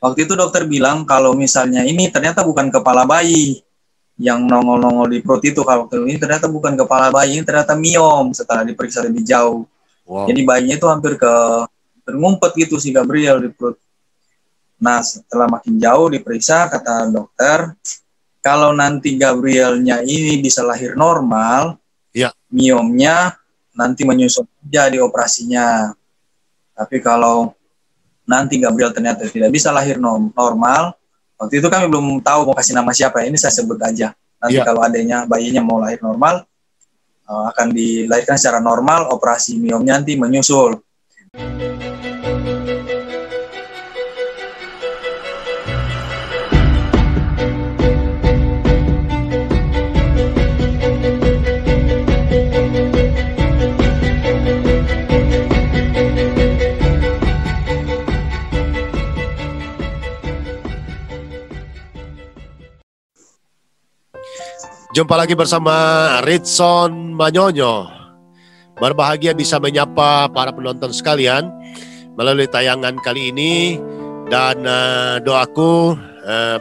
Waktu itu dokter bilang kalau misalnya ini ternyata bukan kepala bayi yang nongol-nongol di perut itu. Kalau ini ternyata bukan kepala bayi, ini ternyata miom setelah diperiksa lebih jauh. Wow. Jadi bayinya itu hampir ngumpet gitu si Gabriel di perut. Nah setelah makin jauh diperiksa, kata dokter, kalau nanti Gabrielnya ini bisa lahir normal, ya, miomnya nanti menyusul jadi operasinya. Tapi kalau nanti Gabriel ternyata tidak bisa lahir normal, waktu itu kami belum tahu mau kasih nama siapa, ini saya sebut aja. Nanti kalau adanya bayinya mau lahir normal, akan dilahirkan secara normal, operasi miomnya nanti menyusul. Jumpa lagi bersama Ritson Manyonyo. Berbahagia bisa menyapa para penonton sekalian melalui tayangan kali ini. Dan doaku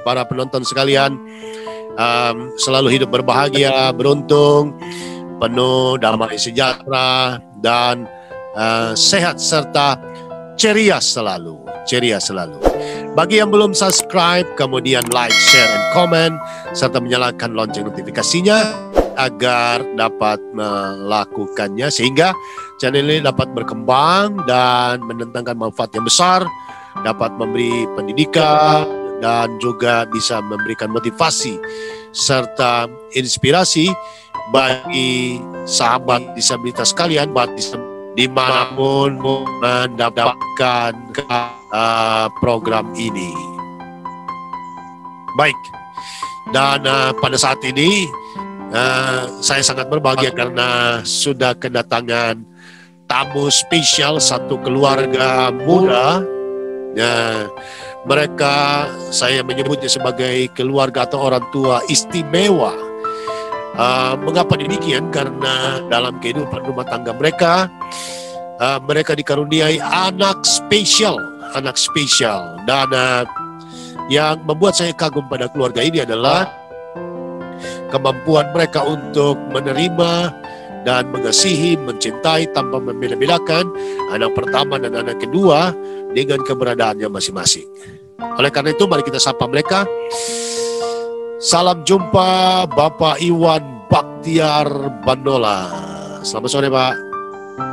para penonton sekalian selalu hidup berbahagia, beruntung, penuh damai sejahtera, dan sehat serta ceria selalu. Bagi yang belum subscribe, kemudian like, share, and comment, serta menyalakan lonceng notifikasinya agar dapat melakukannya sehingga channel ini dapat berkembang dan mendatangkan manfaat yang besar, dapat memberi pendidikan dan juga bisa memberikan motivasi serta inspirasi bagi sahabat disabilitas sekalian dimanapun mendapatkan program ini. Baik, dan pada saat ini saya sangat berbahagia karena sudah kedatangan tamu spesial, satu keluarga muda. Mereka saya menyebutnya sebagai keluarga atau orang tua istimewa. Mengapa demikian? Karena dalam kehidupan rumah tangga mereka, mereka dikaruniai anak spesial, dan yang membuat saya kagum pada keluarga ini adalah kemampuan mereka untuk menerima dan mengasihi, mencintai tanpa membeda-bedakan anak pertama dan anak kedua dengan keberadaannya masing-masing. Oleh karena itu, mari kita sapa mereka. Salam jumpa Bapak Iwan Baktiar Bandola. Selamat sore, Pak.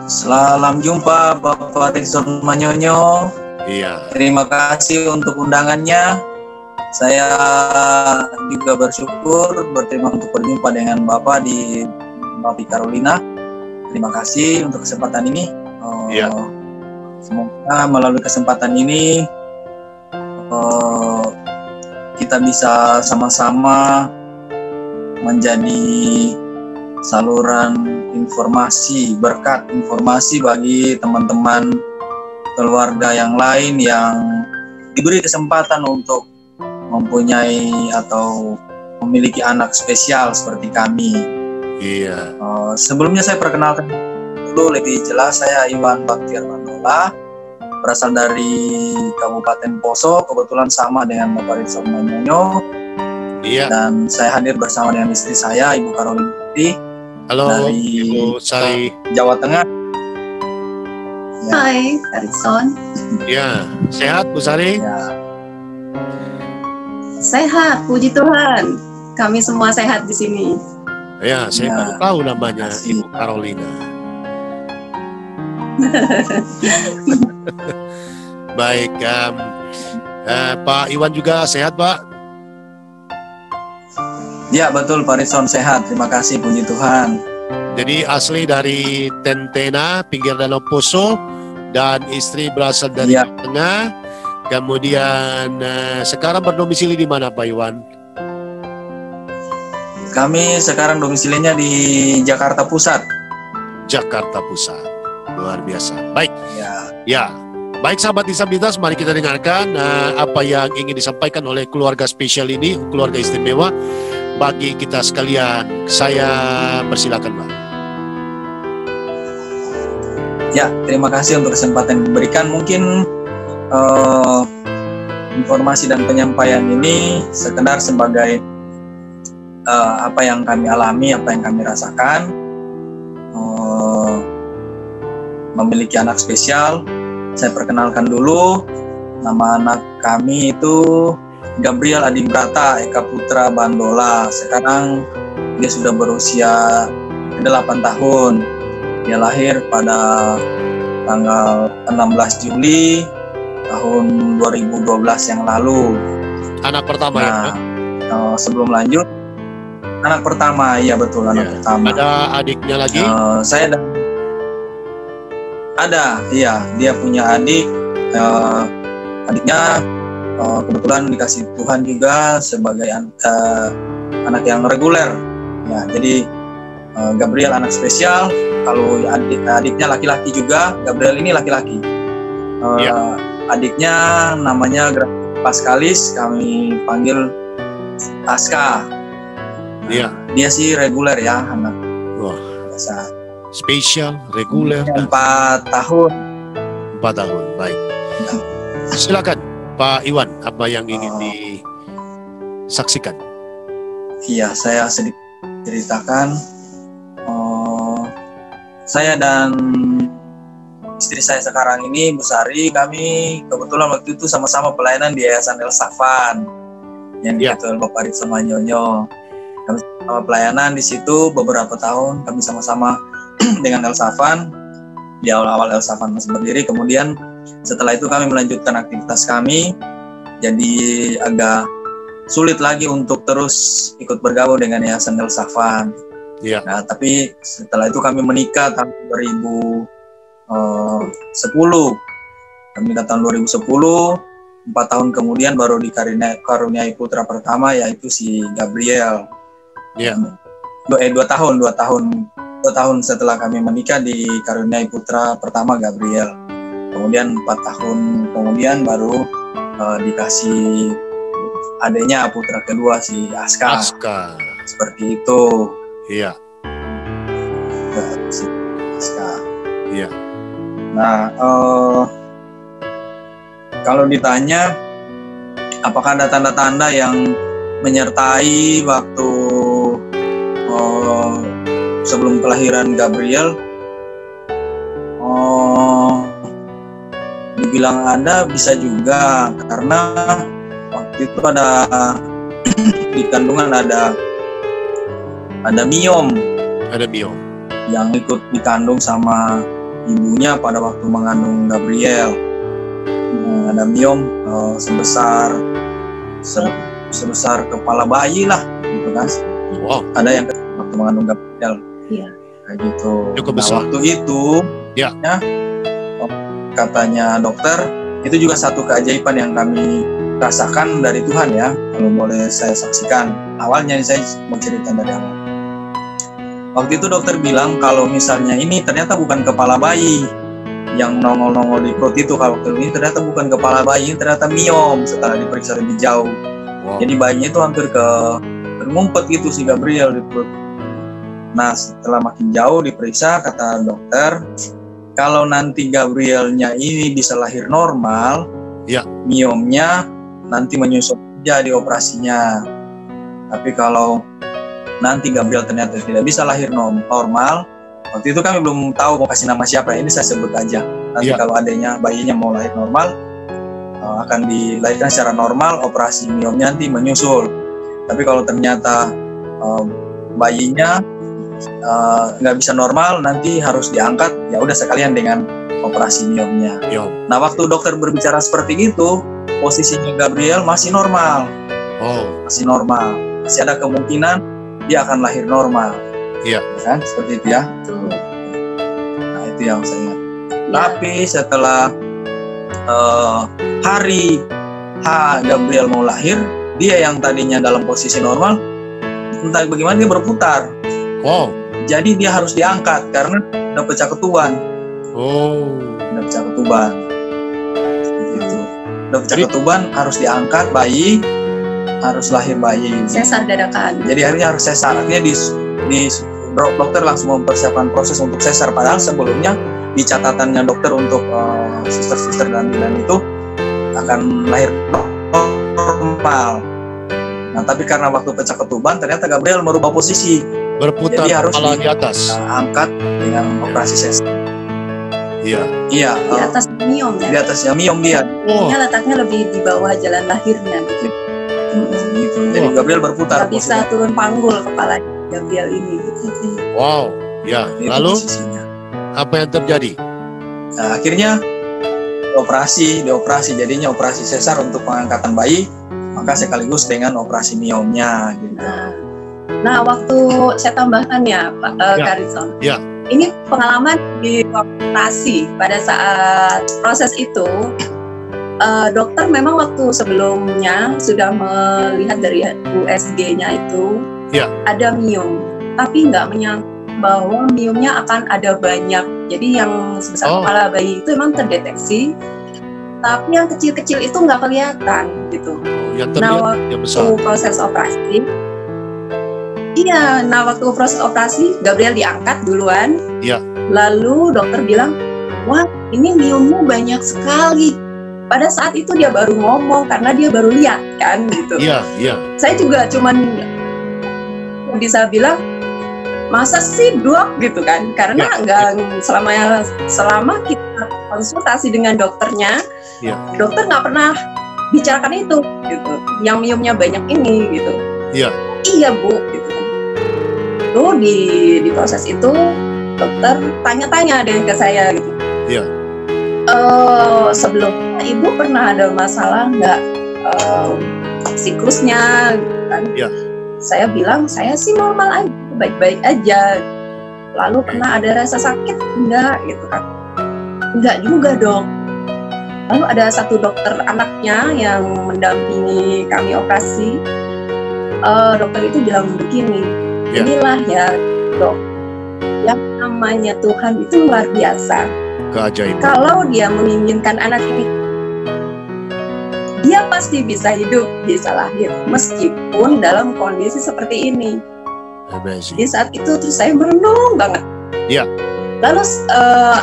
Salam jumpa Bapak Ritson Manyonyo. Iya. Terima kasih untuk undangannya. Saya juga berterima untuk berjumpa dengan Bapak di Carolina. Terima kasih untuk kesempatan ini. Iya. Semoga melalui kesempatan ini kita bisa sama-sama menjadi saluran informasi, berkat informasi bagi teman-teman keluarga yang lain yang diberi kesempatan untuk mempunyai atau memiliki anak spesial seperti kami. Iya. Sebelumnya saya perkenalkan dulu lebih jelas, saya Iwan Baktiar Bandola, berasal dari Kabupaten Poso, kebetulan sama dengan Bapak Ritson Manyonyo. Iya. Dan saya hadir bersama dengan istri saya, Ibu Carolina. Halo, dari Ibu Sari. Jawa Tengah. Ya. Hai, Ritson. Ya, sehat Bu Sari? Ya. Sehat, puji Tuhan. Kami semua sehat di sini. Ya, saya baru tahu namanya Ibu Carolina. Baik, Pak Iwan juga sehat, Pak? Ya, betul Pak Ritson, sehat. Terima kasih, puji Tuhan. Jadi asli dari Tentena, pinggir Danau Poso, dan istri berasal dari Jawa Tengah. Kemudian sekarang berdomisili di mana, Pak Iwan? Kami sekarang domisilinya di Jakarta Pusat. Jakarta Pusat, luar biasa. Baik, ya. Baik sahabat disabilitas, mari kita dengarkan apa yang ingin disampaikan oleh keluarga spesial ini, keluarga istimewa bagi kita sekalian. Saya persilakan, Pak. Ya, terima kasih untuk kesempatan yang diberikan. Mungkin informasi dan penyampaian ini sekedar sebagai apa yang kami alami, apa yang kami rasakan. Memiliki anak spesial. Saya perkenalkan dulu, nama anak kami itu Gabriel Adibrata Eka Putra Bandola. Sekarang dia sudah berusia 8 tahun. Dia lahir pada tanggal 16 Juli tahun 2012 yang lalu. Anak pertama ya? Sebelum lanjut, anak pertama, iya betul, anak pertama. Ada adiknya lagi? Saya ada, iya, dia punya adik. Adiknya kebetulan dikasih Tuhan juga sebagai anak yang reguler. Ya, jadi Gabriel anak spesial. Kalau adiknya laki-laki juga, Gabriel ini laki-laki. Adiknya namanya Pascalis, kami panggil Aska. Iya. Dia sih reguler ya, anak. Wah. Biasa. Spesial, reguler. 4 tahun. 4 tahun, baik. Silakan Pak Iwan, apa yang ingin disaksikan? Iya, saya sedikit ceritakan. Saya dan istri saya sekarang ini, Bu Sari, kami kebetulan waktu itu sama-sama pelayanan di Yayasan El Safan yang diketuai Bapak Rit sama Nyonyo. Kami sama pelayanan di situ beberapa tahun, kami sama-sama dengan El Safan. Di awal-awal El Safan masih berdiri, kemudian setelah itu kami melanjutkan aktivitas kami, jadi agak sulit lagi untuk terus ikut bergabung dengan Yayasan El Safan. Iya. Nah, tapi setelah itu kami menikah tahun 2010. Kami menikah tahun 2010, 4 tahun kemudian baru dikaruniai putra pertama, yaitu si Gabriel. Iya. 2 tahun setelah kami menikah dikaruniai putra pertama Gabriel. Kemudian 4 tahun kemudian baru dikasih adiknya, putra kedua si Aska. Seperti itu. Iya. Si Aska. Iya. Nah, kalau ditanya apakah ada tanda-tanda yang menyertai waktu sebelum kelahiran Gabriel, dibilang ada, bisa juga, karena waktu itu ada di kandungan ada miom. Ada miom yang ikut dikandung sama ibunya pada waktu mengandung Gabriel. Ada miom sebesar kepala bayi lah, gitu kan. Wow. Ada yang waktu mengandung Gabriel. Iya. Kayak gitu. Cukup besar. Waktu itu, katanya dokter, itu juga satu keajaiban yang kami rasakan dari Tuhan ya, kalau boleh saya saksikan. Awalnya saya mau cerita dari awal. Waktu itu dokter bilang kalau misalnya ini ternyata bukan kepala bayi yang nongol-nongol di perut itu, kalau ini ternyata bukan kepala bayi, ini ternyata miom setelah diperiksa lebih jauh. Wow. Jadi bayinya itu hampir ngumpet gitu si Gabriel di perut. Nah, setelah makin jauh diperiksa, kata dokter, kalau nanti Gabrielnya ini bisa lahir normal, miomnya nanti menyusul aja di operasinya. Tapi kalau nanti Gabriel ternyata tidak bisa lahir normal, waktu itu kami belum tahu mau kasih nama siapa, ini saya sebut aja. Nanti kalau adanya bayinya mau lahir normal, akan dilahirkan secara normal, operasi miomnya nanti menyusul. Tapi kalau ternyata bayinya nggak bisa normal, nanti harus diangkat, ya udah sekalian dengan operasi miomnya. Nah, waktu dokter berbicara seperti itu, posisinya Gabriel masih normal. Masih normal, masih ada kemungkinan dia akan lahir normal. Iya. Kan seperti itu ya. Nah, itu yang saya ingat. Tapi setelah hari Gabriel mau lahir, dia yang tadinya dalam posisi normal, entah bagaimana dia berputar. Jadi dia harus diangkat karena udah pecah ketuban. Udah pecah ketuban. Gitu. Udah pecah ketuban, harus diangkat bayi, harus lahir bayi. Sesar dadakan. Jadi akhirnya harus sesar. Artinya di dokter langsung mempersiapkan proses untuk sesar. Padahal sebelumnya di catatannya dokter untuk suster-suster dan bidan itu akan lahir normal. Nah, tapi karena waktu pecah ketuban ternyata Gabriel merubah posisi. Berputar Jadi harus kepala di atas. angkat dengan operasi sesar. Iya. Iya, Di atas miom di ya. atasnya miom dia. Oh, Ini letaknya lebih di bawah jalan lahirnya gitu. Gitu. Jadi Gabriel berputar. Nggak bisa turun panggul kepala Gabriel ini. Gitu. wow. Ya, Itu lalu posisinya. apa yang terjadi? Nah, akhirnya dioperasi jadinya operasi sesar untuk pengangkatan bayi, maka sekaligus dengan operasi miomnya gitu. Nah, waktu saya tambahkan ya, Pak Karitson. Ya. Ini pengalaman di operasi pada saat proses itu, dokter memang waktu sebelumnya sudah melihat dari USG-nya itu ada miom, tapi nggak menyangka bahwa miomnya akan ada banyak. Jadi yang sebesar kepala bayi itu memang terdeteksi, tapi yang kecil-kecil itu nggak kelihatan gitu. Yang terlihat yang besar. Waktu proses operasi, waktu proses operasi Gabriel diangkat duluan. Iya. Lalu dokter bilang, wah ini miomnya banyak sekali. Pada saat itu dia baru ngomong karena dia baru lihat kan gitu. Iya. Saya juga cuman bisa bilang, masa sih dok gitu kan, karena nggak selama kita konsultasi dengan dokternya, dokter nggak pernah bicarakan itu gitu, yang miomnya banyak ini gitu. Iya bu gitu kan. Lalu di proses itu dokter tanya-tanya deh ke saya gitu. Sebelumnya ibu pernah ada masalah nggak siklusnya gitu kan? Saya bilang saya sih normal aja, baik-baik aja. Lalu pernah ada rasa sakit enggak gitu kan? Enggak juga dok. Lalu ada satu dokter anaknya yang mendampingi kami operasi. Dokter itu bilang begini, inilah ya dok, yang namanya Tuhan itu luar biasa. Keajaiban. Kalau dia menginginkan anak ini, dia pasti bisa hidup, bisa lahir, meskipun dalam kondisi seperti ini. Amazing. Di saat itu terus saya merenung banget. Lalu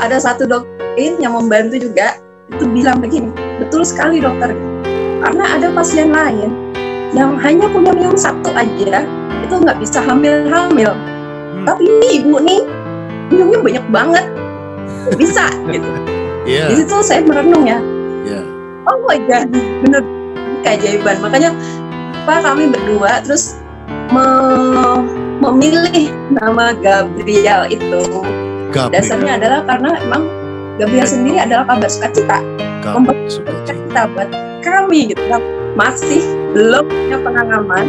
ada satu dokter yang membantu juga, itu bilang begini, betul sekali dokter, karena ada pasien lain yang hanya punya miom satu aja, itu nggak bisa hamil. Tapi ini ibu nih, miomnya banyak banget, bisa gitu. Di situ saya merenung ya. Oh my God, bener keajaiban. Makanya Pak kami berdua terus memilih nama Gabriel itu. Dasarnya adalah karena memang Gabriel sendiri adalah kabar sukacita. Kabar sukacita buat kami gitu. Masih belum punya pengalaman,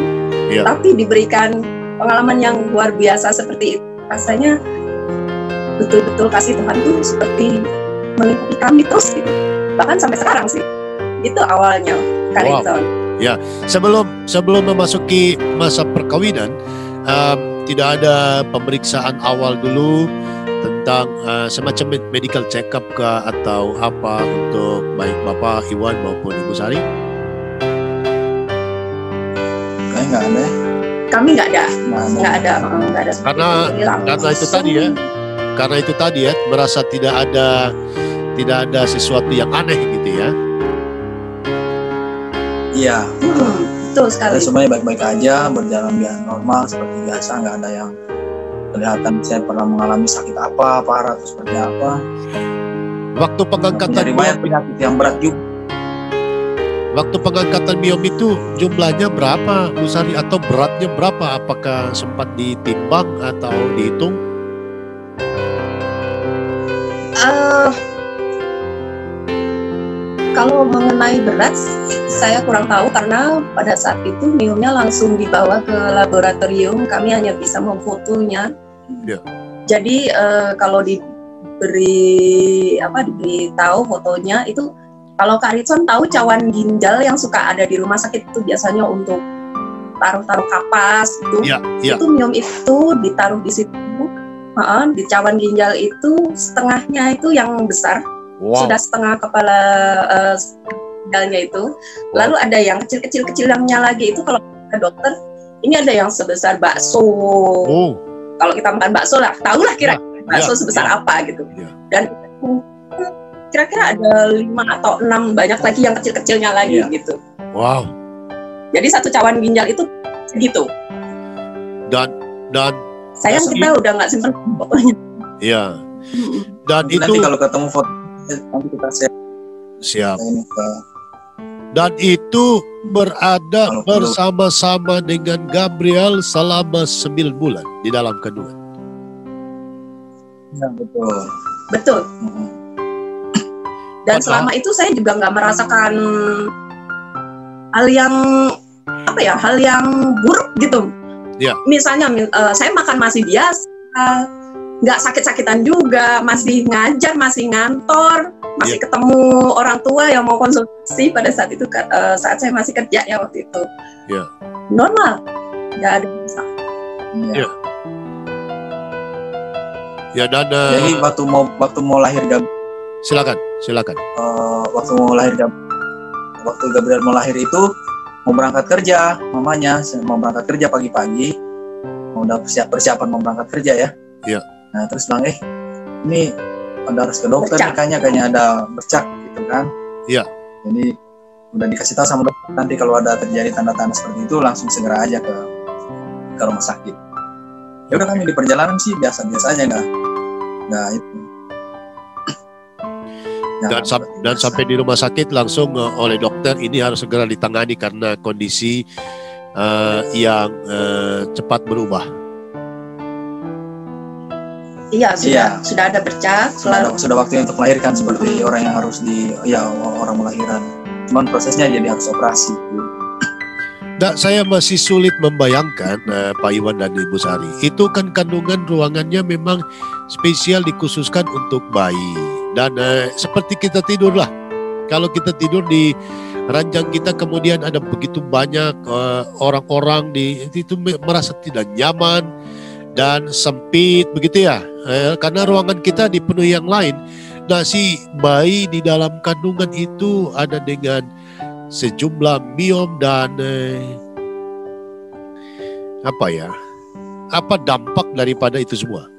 tapi diberikan pengalaman yang luar biasa seperti itu. Rasanya betul-betul kasih Tuhan itu seperti melingkupi kami terus gitu. Bahkan sampai sekarang sih. Itu awalnya Karitson. Ya, sebelum memasuki masa perkawinan, tidak ada pemeriksaan awal dulu tentang semacam medical check up atau apa untuk baik Bapak Iwan maupun Ibu Sari? Kayaknya nggak ada. Kami nggak ada. Karena itu tadi ya, merasa tidak ada sesuatu yang aneh gitu ya. Iya. Betul sekali. Semuanya baik-baik aja, berjalan dengan normal seperti biasa, nggak ada yang kelihatan saya pernah mengalami sakit apa, parah atau seperti apa. Waktu pengangkatan dari mayat penyakit yang berat juga. Waktu pengangkatan miom itu jumlahnya berapa, Bu Sari, atau beratnya berapa? Apakah sempat ditimbang atau dihitung? Kalau mengenai berat, saya kurang tahu karena pada saat itu miomnya langsung dibawa ke laboratorium. Kami hanya bisa memfotonya. Jadi kalau diberitahu fotonya itu, kalau Karitson tahu cawan ginjal yang suka ada di rumah sakit itu biasanya untuk taruh kapas gitu. Itu miom itu ditaruh di situ. Di cawan ginjal itu setengahnya itu yang besar. Sudah setengah kepala ginjalnya itu. Lalu ada yang kecil-kecilnya lagi itu kalau ke dokter, ini ada yang sebesar bakso. Kalau kita makan bakso lah, tahulah kira-kira bakso sebesar apa gitu. Dan kira-kira ada 5 atau 6, banyak lagi yang kecil-kecilnya lagi gitu. Wow. Jadi satu cawan ginjal itu segitu. Dan sayang kita udah nggak simpen fotonya. Iya. Dan nanti itu kalau ketemu foto nanti kita share. Siap. Dan itu berada bersama-sama dengan Gabriel selama 9 bulan di dalam kandungan. Ya, betul. Betul. Dan selama itu saya juga nggak merasakan hal yang hal yang buruk gitu. Ya. Misalnya saya makan masih biasa, nggak sakit-sakitan juga, masih ngajar, masih ngantor, masih ketemu orang tua yang mau konsultasi pada saat itu, saat saya masih kerja ya waktu itu. Ya. Normal, nggak ada masalah. Ya. Ya, dan jadi waktu mau lahir silakan. Waktu Gabriel mau lahir itu mau berangkat kerja, mamanya mau berangkat kerja pagi-pagi, udah persiapan mau berangkat kerja ya. Iya. Nah terus bilang ini harus ke dokter, kayaknya ada bercak gitu kan. Iya. Jadi udah dikasih tahu sama dokter, nanti kalau ada terjadi tanda-tanda seperti itu langsung segera aja ke rumah sakit. Ya udah, kami di perjalanan sih biasa-biasa aja, nggak itu. Dan sampai di rumah sakit langsung oleh dokter ini harus segera ditangani karena kondisi yang cepat berubah. Iya, sudah ada bercak. Sudah waktunya untuk melahirkan seperti orang yang harus orang melahiran. Cuman prosesnya jadi harus operasi. Saya masih sulit membayangkan Pak Iwan dan Ibu Sari. Itu kan kandungan ruangannya memang spesial dikhususkan untuk bayi. Dan seperti kita tidur lah. Kalau kita tidur di ranjang kita kemudian ada begitu banyak orang-orang itu merasa tidak nyaman dan sempit begitu ya. Karena ruangan kita dipenuhi yang lain. Nah, si bayi di dalam kandungan itu ada dengan sejumlah miom dan apa dampak daripada itu semua?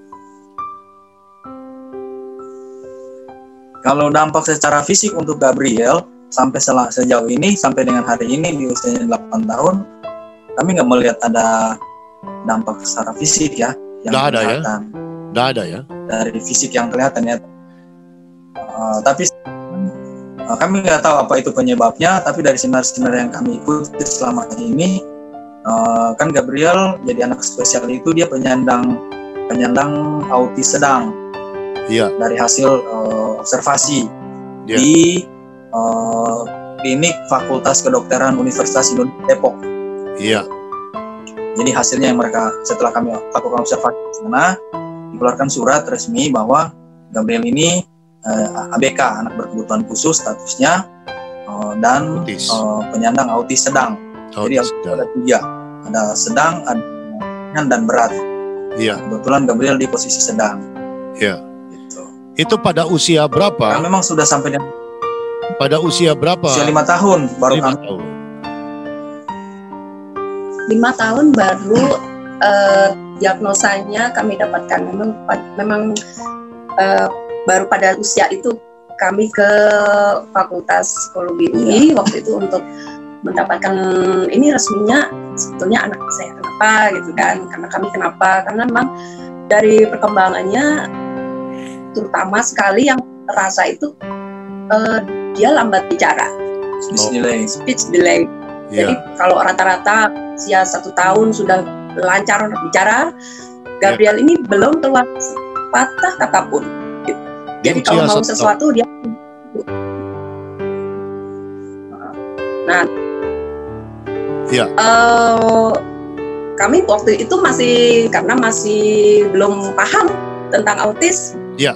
Kalau dampak secara fisik untuk Gabriel sampai sejauh ini, sampai dengan hari ini di usianya 8 tahun, kami nggak melihat ada dampak secara fisik ya. Nggak ada ya. Dari fisik yang kelihatan ya. Tapi kami nggak tahu apa itu penyebabnya, tapi dari seminar-seminar yang kami ikuti selama ini, kan Gabriel jadi anak spesial itu dia penyandang autis sedang. Iya. Dari hasil observasi di klinik Fakultas Kedokteran Universitas Indonesia Depok. Iya. Jadi hasilnya yang mereka setelah kami lakukan observasi di sana, dikeluarkan surat resmi bahwa Gabriel ini ABK, anak berkebutuhan khusus statusnya, dan penyandang autis sedang. Jadi ada 3, ada sedang, ada ringan dan berat. Iya. Kebetulan Gabriel di posisi sedang. Iya. Itu pada usia berapa? Nah, memang sudah sampai pada usia berapa? Usia 5 tahun baru 5 tahun. 5 tahun baru diagnosanya kami dapatkan. Memang baru pada usia itu kami ke Fakultas Psikologi UI waktu itu untuk mendapatkan ini resminya sebetulnya anak saya kenapa gitu kan, karena kami kenapa, karena memang dari perkembangannya terutama sekali yang terasa itu dia lambat bicara, speech delay. Jadi kalau rata-rata usia 1 tahun sudah lancar bicara, Gabriel ini belum keluar patah kata pun. Jadi kalau mau sesuatu dia. Nah, kami waktu itu masih belum paham tentang autis. Ya.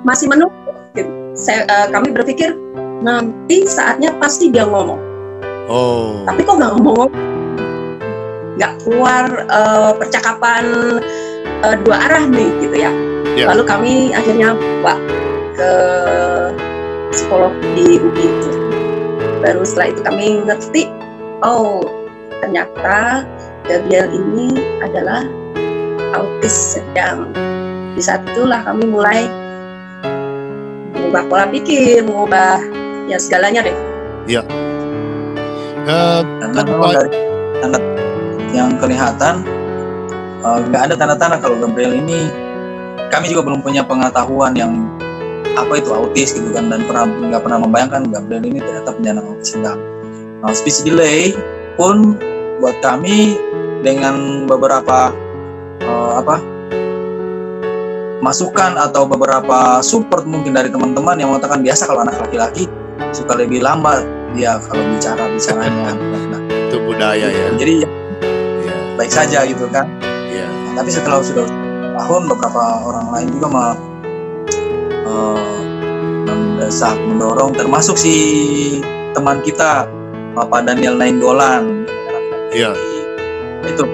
Masih menunggu. Kami berpikir nanti saatnya pasti dia ngomong. Oh. Tapi kok nggak ngomong? Nggak keluar percakapan 2 arah nih gitu ya. Yeah. Lalu kami akhirnya bawa ke psikolog di UI itu. Baru setelah itu kami ngerti, oh ternyata Gabriel ini adalah autis sedang. Di saat itulah kami mulai mengubah pola pikir, mengubah ya segalanya deh. Iya. Karena memang dari tanda yang kelihatan nggak ada tanda-tanda kalau Gabriel ini, kami juga belum punya pengetahuan yang apa itu autis gitu kan, dan nggak pernah membayangkan Gabriel ini ternyata penyandang autis sedang. Nah, speech delay pun buat kami dengan beberapa masukan atau beberapa support mungkin dari teman-teman yang mengatakan biasa kalau anak laki-laki suka lebih lambat dia kalau bicaranya. Nah, itu budaya ya. Jadi baik saja gitu kan. Nah, tapi setelah sudah tahun, beberapa orang lain juga mendesak, mendorong, termasuk si teman kita Bapak Daniel Nainggolan. Itu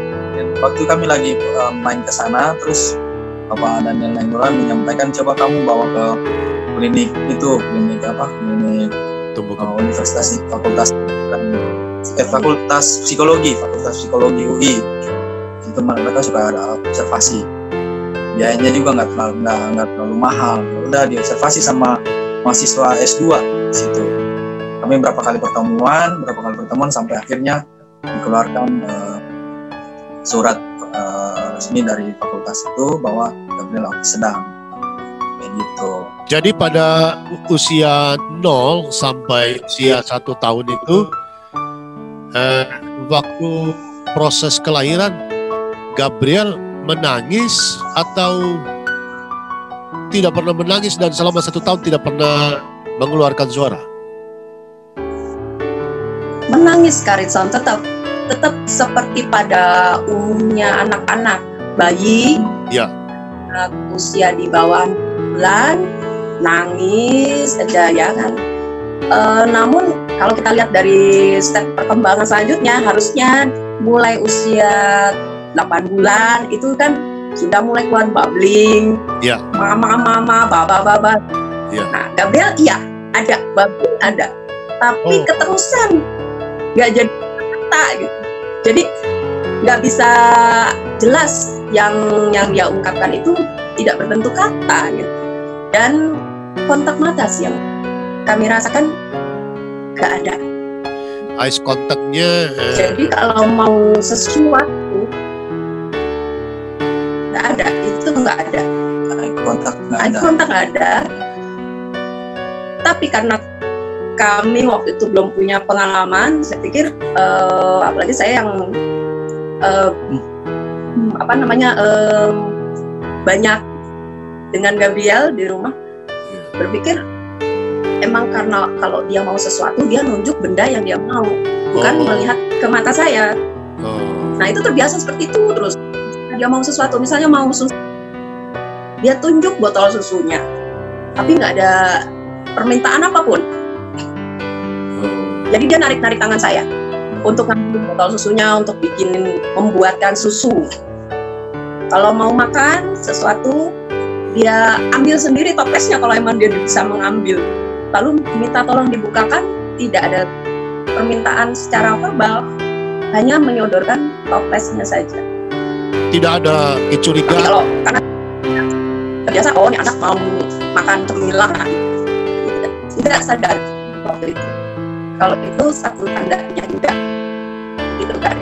waktu kami lagi main ke sana, terus Bapak Daniel Nainggolan menyampaikan, coba kamu bawa ke klinik Universitas Fakultas Psikologi UI. Itu mereka suka ada observasi. Biayanya juga nggak terlalu mahal. Udah diobservasi sama mahasiswa S2 di situ. Kami berapa kali pertemuan sampai akhirnya dikeluarkan surat resmi dari fakultas itu bahwa Gabriel autis sedang. Begitu. Jadi pada usia 0 sampai usia 1 tahun itu waktu proses kelahiran Gabriel menangis atau tidak pernah menangis dan selama 1 tahun tidak pernah mengeluarkan suara? Menangis, Karitson, tetap seperti pada umumnya anak-anak bayi. Usia di bawah bulan nangis aja ya kan. Namun kalau kita lihat dari step perkembangan selanjutnya, harusnya mulai usia 8 bulan itu kan sudah mulai keluar babbling, mama, baba. Nah, Gabriel ada babbling ada, tapi keterusan nggak jadi kata gitu. Jadi nggak bisa jelas yang dia ungkapkan itu tidak berbentuk kata gitu. Dan kontak mata sih yang kami rasakan nggak ada. Eye contactnya. Jadi kalau mau sesuatu nggak ada, itu nggak ada. Eye contact nggak ada. Tapi karena kami waktu itu belum punya pengalaman, saya pikir apalagi saya yang banyak dengan Gabriel di rumah, berpikir emang karena kalau dia mau sesuatu dia nunjuk benda yang dia mau, bukan melihat ke mata saya. Nah itu terbiasa seperti itu terus. Dia mau sesuatu, misalnya mau susu, dia tunjuk botol susunya, tapi nggak ada permintaan apapun. Jadi dia narik tangan saya untuk ngambil botol susunya, untuk membuatkan susu. Kalau mau makan sesuatu, dia ambil sendiri toplesnya kalau emang dia bisa mengambil. Lalu minta tolong dibukakan, tidak ada permintaan secara verbal, hanya menyodorkan toplesnya saja. Tidak ada kecurigaan. Tapi kalau karena terbiasa, ini anak mau makan cemilan, tidak sadar waktu itu. Kalau itu satu tandanya juga, gitu kan?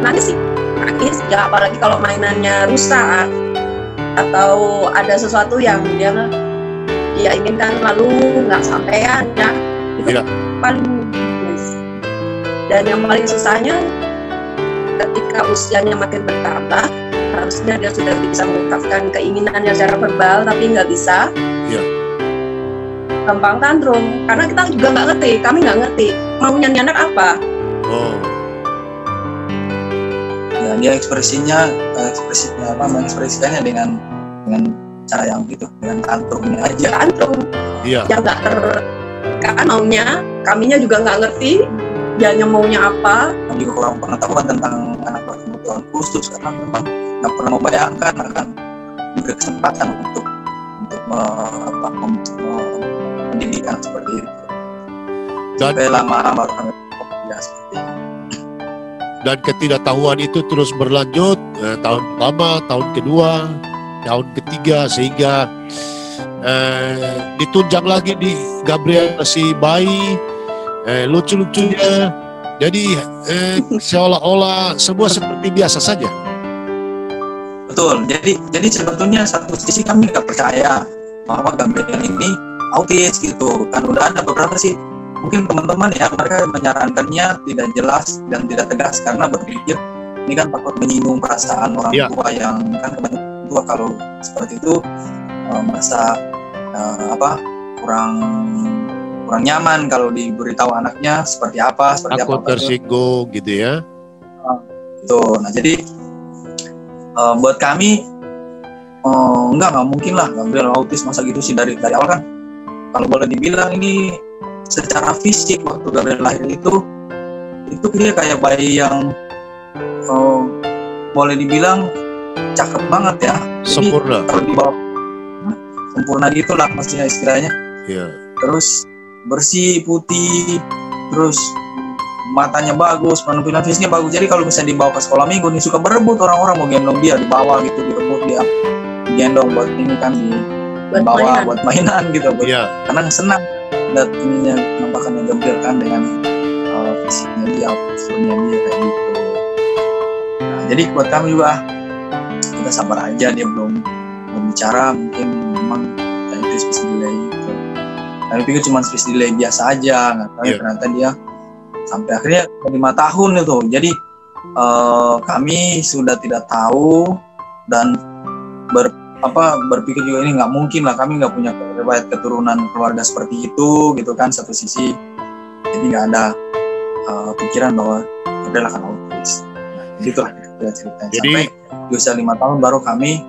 Nangis ya, apalagi kalau mainannya rusak atau ada sesuatu yang dia inginkan lalu nggak sampean ya, itu paling nangis. Dan yang paling susahnya ketika usianya makin bertambah, harusnya dia sudah bisa mengungkapkan keinginannya secara verbal, tapi nggak bisa. Gampang tantrum, karena kita juga nggak ngerti, kami nggak ngerti maunya anak apa. Ya, dia mengekspresikannya dengan cara yang gitu, dengan tantrumnya aja. Tantrum, yang nggak terkan maunya, kaminya juga nggak ngerti dianya maunya apa. Kami juga kurang pengetahuan tentang anak berkebutuhan khusus, karena memang nggak pernah membayangkan akan diberi kesempatan untuk pendidikan seperti itu. Sampai lama baru kami seperti ini. Dan ketidaktahuan itu terus berlanjut tahun pertama, tahun kedua, tahun ketiga, sehingga ditunjang lagi di Gabriel masih bayi, lucu-lucunya Jadi seolah-olah semua seperti biasa saja. Betul. Jadi sebetulnya satu sisi kami nggak percaya bahwa Gabriel ini autis gitu. Kan udah ada beberapa sih, mungkin teman-teman ya, mereka menyarankannya tidak jelas dan tidak tegas karena berpikir ini kan takut menyinggung perasaan orang tua yang kan kebanyakan tua kalau seperti itu merasa kurang nyaman kalau diberitahu anaknya seperti apa, takut tersinggung gitu ya. Gitu. Nah jadi buat kami nggak mungkin lah Gabriel autis, masa gitu sih. Dari awal kan kalau boleh dibilang ini secara fisik waktu Gabriel lahir itu dia kayak bayi yang boleh dibilang cakep banget ya. Jadi, sempurna. Kalau dibawa sempurna gitulah maksudnya istilahnya. Yeah. Terus bersih, putih, terus matanya bagus, penampilan fisiknya bagus. Jadi kalau misalnya dibawa ke sekolah minggu nih suka berebut orang-orang mau gendong dia, dibawa gitu, direbut dia, digendong buat ini kan, dibawa buat mainan gitu, karena senang lihat ininya penampakannya Gabriel kan dengan fisiknya dia, posturnya dia kayak gitu. Nah, jadi buat kami juga kita sabar aja, dia belum bicara, mungkin memang itu speech delay gitu. Kami pikir cuma speech delay biasa aja, nggak tahu ternyata dia sampai akhirnya 5 tahun itu. Jadi kami sudah tidak tahu dan berpikir juga ini nggak mungkin lah, kami nggak punya riwayat keturunan keluarga seperti itu gitu kan satu sisi. Jadi nggak ada pikiran bahwa adalah akan autis. Nah, gitulah ceritanya. Jadi, sampai di usia 5 tahun baru kami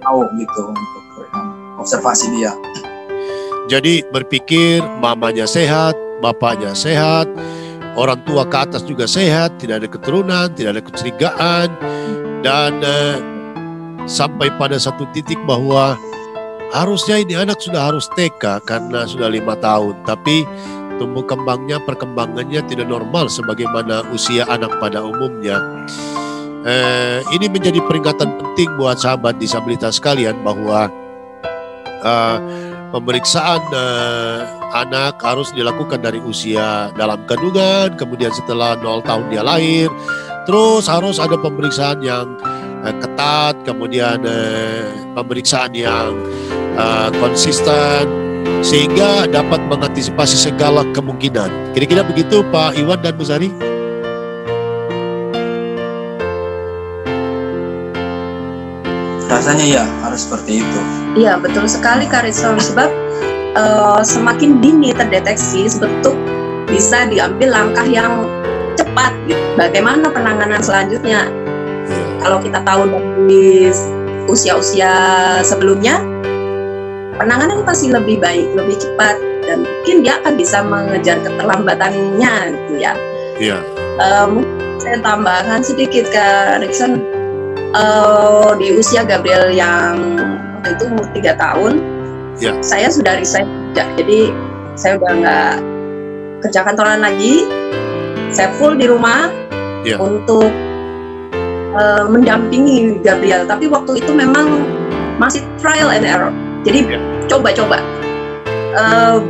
tahu gitu untuk observasi dia. Jadi berpikir mamanya sehat, bapaknya sehat, orang tua ke atas juga sehat, tidak ada keturunan, tidak ada kecurigaan, dan sampai pada satu titik bahwa harusnya ini anak sudah harus TK karena sudah 5 tahun, tapi tumbuh kembangnya, perkembangannya tidak normal sebagaimana usia anak pada umumnya. Ini menjadi peringatan penting buat sahabat disabilitas sekalian bahwa pemeriksaan anak harus dilakukan dari usia dalam kandungan, kemudian setelah 0 tahun dia lahir, terus harus ada pemeriksaan yang ketat, kemudian pemeriksaan yang konsisten sehingga dapat mengantisipasi segala kemungkinan. Kira-kira begitu Pak Iwan dan Bu Sari? Rasanya ya harus seperti itu. Iya betul sekali Kak Rizal, sebab semakin dini terdeteksi sebetulnya bisa diambil langkah yang cepat gitu. Bagaimana penanganan selanjutnya? Kalau kita tahu dari usia-usia sebelumnya, penanganan pasti lebih baik, lebih cepat, dan mungkin dia akan bisa mengejar keterlambatannya gitu ya. Iya. Mungkin saya tambahkan sedikit Kak Rizal. Di usia Gabriel yang waktu itu umur 3 tahun, saya sudah resign kerja, jadi saya udah nggak kerja kantoran lagi, saya full di rumah untuk mendampingi Gabriel. Tapi waktu itu memang masih trial and error, jadi coba-coba,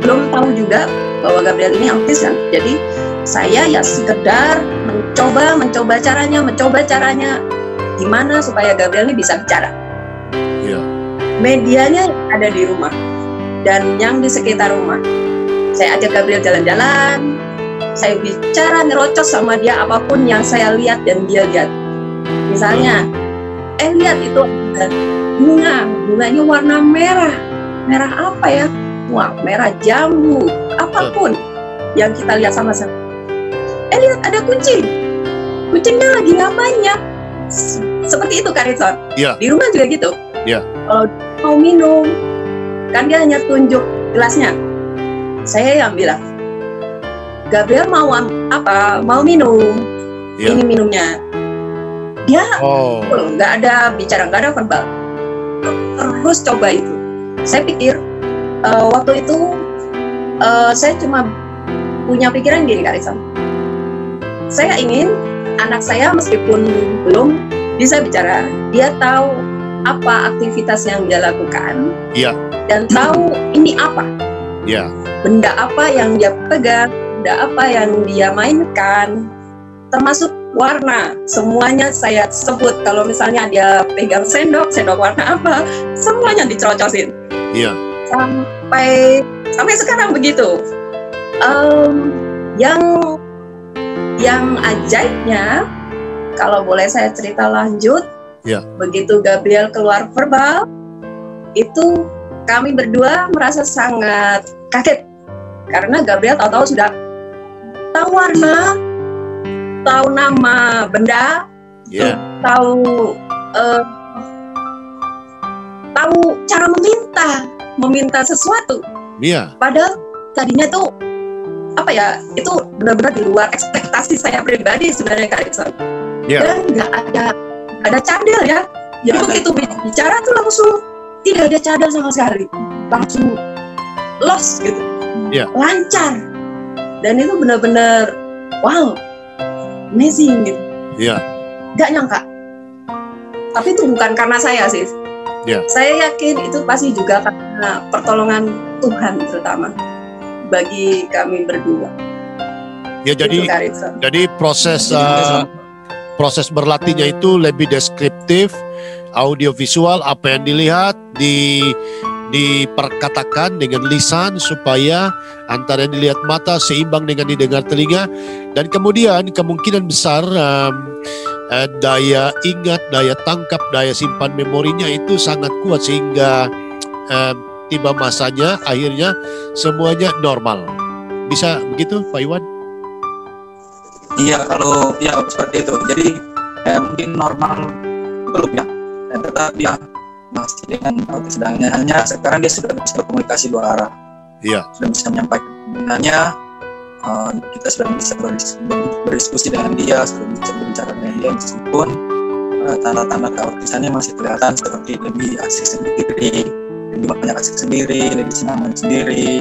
belum tahu juga bahwa Gabriel ini autis kan, jadi saya ya sekedar mencoba caranya gimana supaya Gabriel ini bisa bicara. Medianya ada di rumah dan yang di sekitar rumah. Saya ajak Gabriel jalan-jalan, saya bicara ngerocos sama dia apapun yang saya lihat dan dia lihat. Misalnya, lihat itu ada bunganya warna merah. Merah apa ya? Wah, merah jambu. Apapun yang kita lihat sama-sama. Lihat ada kucing. Kucingnya lagi ngapain ya? Seperti itu Kak Rizal. Di rumah juga gitu. Kalau mau minum, kan dia hanya tunjuk gelasnya. Saya yang bilang, Gabriel mau apa? Mau minum. Ini minumnya. Dia nggak ada bicara, nggak ada verbal. Terus coba itu. Saya pikir waktu itu saya cuma punya pikiran gini Kak Rizal. Saya ingin anak saya meskipun belum bisa bicara, dia tahu apa aktivitas yang dia lakukan, dan tahu ini apa, benda apa yang dia pegang, benda apa yang dia mainkan, termasuk warna, semuanya saya sebut. Kalau misalnya dia pegang sendok warna apa, semuanya dicerocosin. Iya. Sampai sekarang begitu. Yang ajaibnya, kalau boleh saya cerita lanjut, begitu Gabriel keluar verbal, itu kami berdua merasa sangat kaget karena Gabriel tahu-tahu sudah tahu warna, tahu nama benda, tahu cara meminta sesuatu. Padahal tadinya tuh itu benar-benar di luar ekspektasi saya pribadi sebenarnya, Kak Ritson. Dan nggak ada cadel ya. Jadi begitu bicara tuh langsung tidak ada cadel sama sekali, langsung los gitu, lancar. Dan itu benar-benar wow, amazing gitu. Gak nyangka. Tapi itu bukan karena saya sih. Saya yakin itu pasti juga karena pertolongan Tuhan terutama bagi kami berdua. Ya, jadi proses berlatihnya itu lebih deskriptif, audiovisual, apa yang dilihat diperkatakan dengan lisan supaya antara yang dilihat mata seimbang dengan didengar telinga, dan kemudian kemungkinan besar daya ingat, daya tangkap, daya simpan memorinya itu sangat kuat sehingga tiba masanya akhirnya semuanya normal. Bisa begitu, Pak Iwan? Iya, kalau seperti itu. Jadi mungkin normal belum ya, tetapi ya masih dengan autis sedangnya. Hanya sekarang dia sudah bisa berkomunikasi dua arah. Sudah bisa menyampaikan sebenarnya. Kita sudah bisa berdiskusi dengan dia, sudah bisa berbicara dengan dia, meskipun tanda-tanda keautisannya masih kelihatan seperti lebih asik sendiri, lebih banyak asik sendiri, lebih senang main sendiri.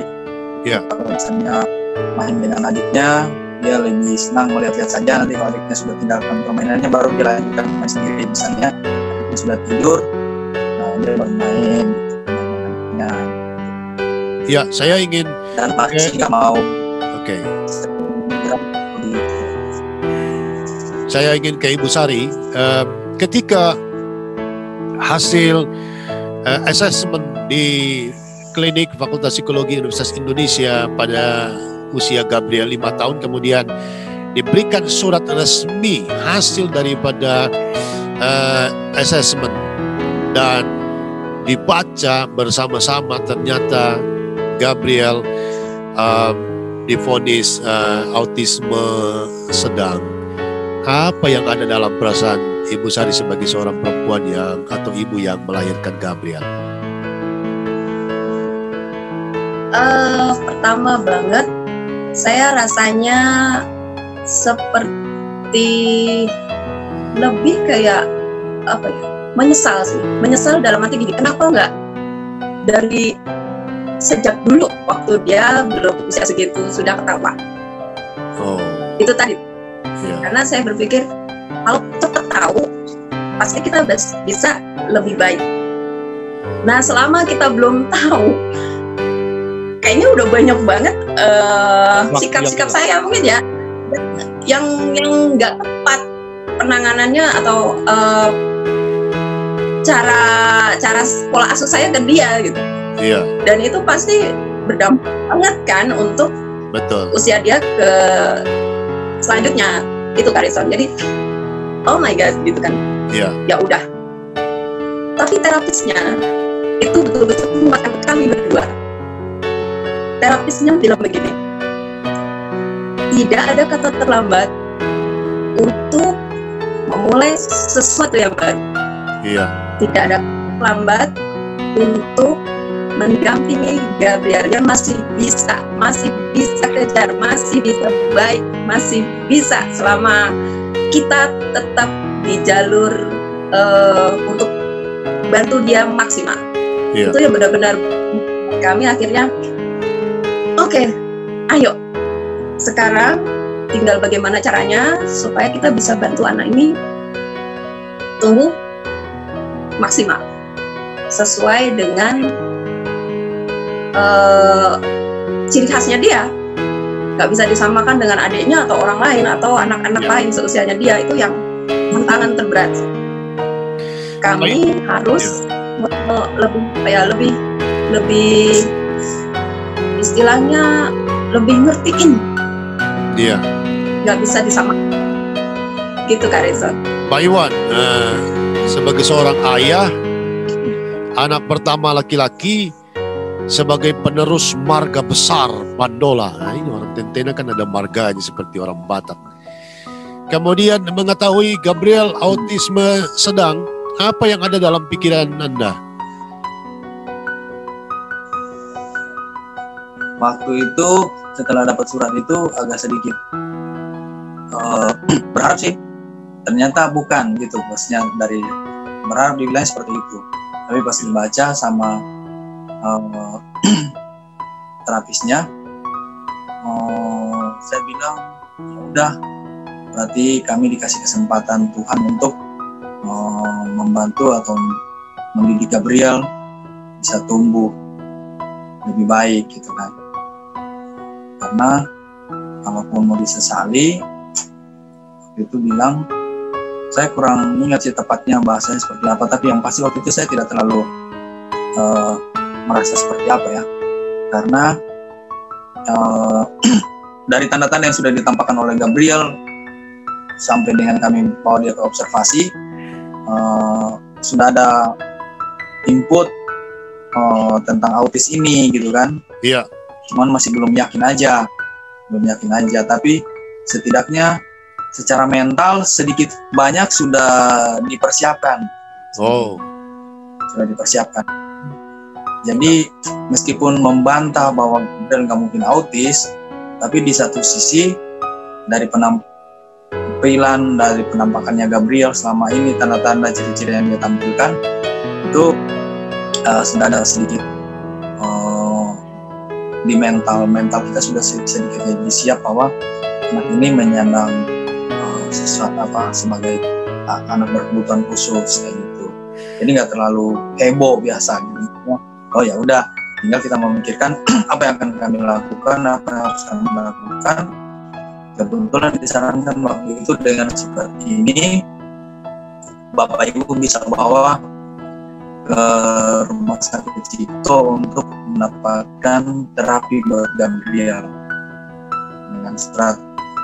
Kalau misalnya main dengan adiknya, dia lebih senang melihat-lihat saja. Nanti kalau adiknya sudah tinggalkan permainannya, baru dia lanjutkan main sendiri. Misalnya adiknya sudah tidur, dia baru main. Ya, saya ingin dan pasti nggak mau. Saya ingin ke Ibu Sari. Ketika hasil assessment di klinik Fakultas Psikologi Universitas Indonesia pada usia Gabriel 5 tahun, kemudian diberikan surat resmi hasil daripada assessment dan dibaca bersama-sama, ternyata Gabriel divonis autisme sedang. Apa yang ada dalam perasaan Ibu Sari sebagai seorang perempuan atau ibu yang melahirkan Gabriel? Pertama banget, saya rasanya seperti lebih kayak menyesal sih. Menyesal dalam arti gini, kenapa enggak dari sejak dulu waktu dia belum usia segitu sudah ketawa. Itu tadi. Karena saya berpikir kalau cepat tahu pasti kita bisa lebih baik. Nah, selama kita belum tahu, kayaknya udah banyak banget sikap-sikap saya mungkin ya yang nggak tepat penanganannya atau cara pola asuh saya ke dia gitu. Dan itu pasti berdampak banget kan untuk usia dia ke selanjutnya itu, Kak Ritson. Jadi oh my god gitu kan. Ya udah. Tapi terapisnya itu betul-betul menguatkan kami berdua. Terapisnya bilang begini, tidak ada kata terlambat untuk memulai sesuatu yang baru. Tidak ada terlambat untuk mendampingi Gabriel yang masih bisa kejar, masih bisa baik, masih bisa selama kita tetap di jalur untuk bantu dia maksimal. Itu yang benar-benar kami akhirnya oke, ayo sekarang tinggal bagaimana caranya supaya kita bisa bantu anak ini tumbuh maksimal sesuai dengan ciri khasnya dia. nggak bisa disamakan dengan adiknya atau orang lain atau anak-anak lain seusianya dia. Itu yang tantangan terberat. Kami harus lebih istilahnya lebih ngertiin. Iya. Nggak bisa disamakan. Gitu Kak Rizal. Pak Iwan, sebagai seorang ayah, anak pertama laki-laki, sebagai penerus marga besar Bandola. Nah, ini orang Tentena kan ada marganya seperti orang Batak. Kemudian mengetahui Gabriel autisme sedang, apa yang ada dalam pikiran Anda? Waktu itu setelah dapat surat itu agak sedikit berharap sih, ternyata bukan gitu, bosnya dari berharap dibilang seperti itu. Tapi pas dibaca sama terapisnya, saya bilang ya udah, berarti kami dikasih kesempatan Tuhan untuk membantu atau mendidik Gabriel bisa tumbuh lebih baik gitu kan. Karena kalaupun mau disesali, waktu itu bilang, saya kurang ingat sih tepatnya bahasanya seperti apa, tapi yang pasti waktu itu saya tidak terlalu merasa seperti apa ya, karena dari tanda-tanda yang sudah ditampakkan oleh Gabriel sampai dengan kami bawa dia ke observasi, sudah ada input tentang autis ini gitu kan. Iya. Cuman masih belum yakin aja, tapi setidaknya secara mental sedikit banyak sudah dipersiapkan. Sudah dipersiapkan. Jadi meskipun membantah bahwa Gabriel nggak mungkin autis, tapi di satu sisi dari penampilan, dari penampakannya Gabriel selama ini, tanda-tanda ciri-ciri yang dia tampilkan itu sudah ada sedikit di mental kita sudah sedikit jadi siap bahwa anak ini menyandang sesuatu sebagai anak berkebutuhan khusus kayak gitu. Jadi nggak terlalu heboh biasa gitu. Oh ya udah, tinggal kita memikirkan apa yang akan kami lakukan, apa yang harus kami lakukan. Kebetulan disarankan waktu itu dengan seperti ini, Bapak Ibu bisa bawa ke rumah sakit Cipto untuk mendapatkan terapi buat Gabriel dengan surat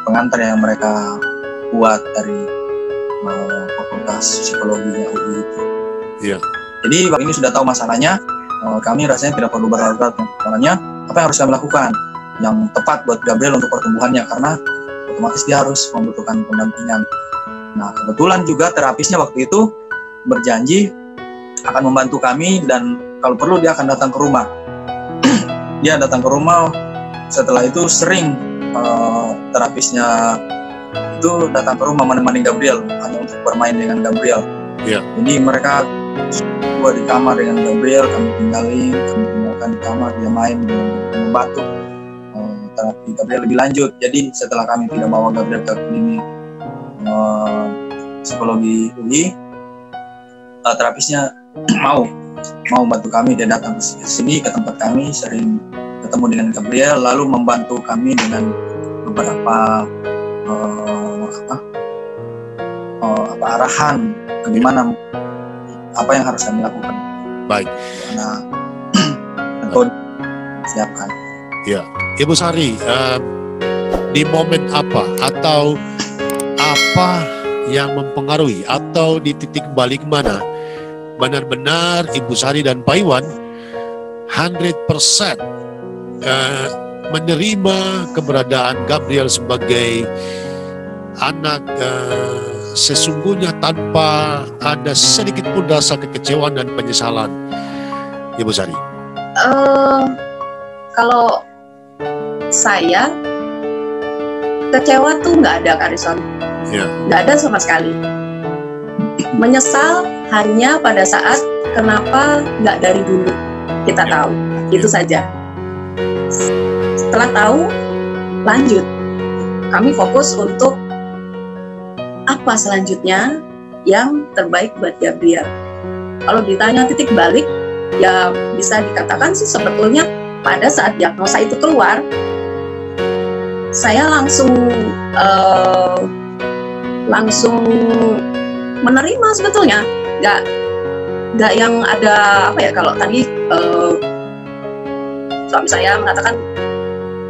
pengantar yang mereka buat dari fakultas psikologinya UI itu. Iya. Jadi Bapak ini sudah tahu masalahnya, kami rasanya tidak perlu berlarut-larut masalahnya. Apa yang harus kami lakukan yang tepat buat Gabriel untuk pertumbuhannya, karena otomatis dia harus membutuhkan pendampingan. Nah kebetulan juga terapisnya waktu itu berjanji akan membantu kami dan kalau perlu dia akan datang ke rumah. Dia datang ke rumah, setelah itu sering terapisnya itu datang ke rumah menemani Gabriel hanya untuk bermain dengan Gabriel. Yeah. Jadi mereka berdua di kamar dengan Gabriel, kami tinggalkan di kamar, dia main membantu terapi Gabriel lebih lanjut. Jadi setelah kami tidak bawa Gabriel ke klinik psikologi UI, terapisnya mau bantu kami. Dia datang ke sini ke tempat kami, sering ketemu dengan Gabriel, lalu membantu kami dengan beberapa arahan bagaimana apa yang harus kami lakukan. Baik. Nah, tentu siapkan. Ya, Ibu Sari, di momen apa atau apa yang mempengaruhi atau di titik balik mana benar-benar Ibu Sari dan Pak Iwan 100% menerima keberadaan Gabriel sebagai anak sesungguhnya tanpa ada sedikit pun rasa kekecewaan dan penyesalan, Ibu Sari? Kalau saya kecewa tuh nggak ada, Kak Rizal. Ya. Nggak ada sama sekali. Menyesal hanya pada saat kenapa nggak dari dulu kita tahu, itu saja. Setelah tahu, lanjut. Kami fokus untuk apa selanjutnya yang terbaik buat Gabriel. Kalau ditanya titik balik, ya bisa dikatakan sih sebetulnya pada saat diagnosa itu keluar, saya langsung menerima sebetulnya, nggak yang ada apa ya, kalau tadi suami saya mengatakan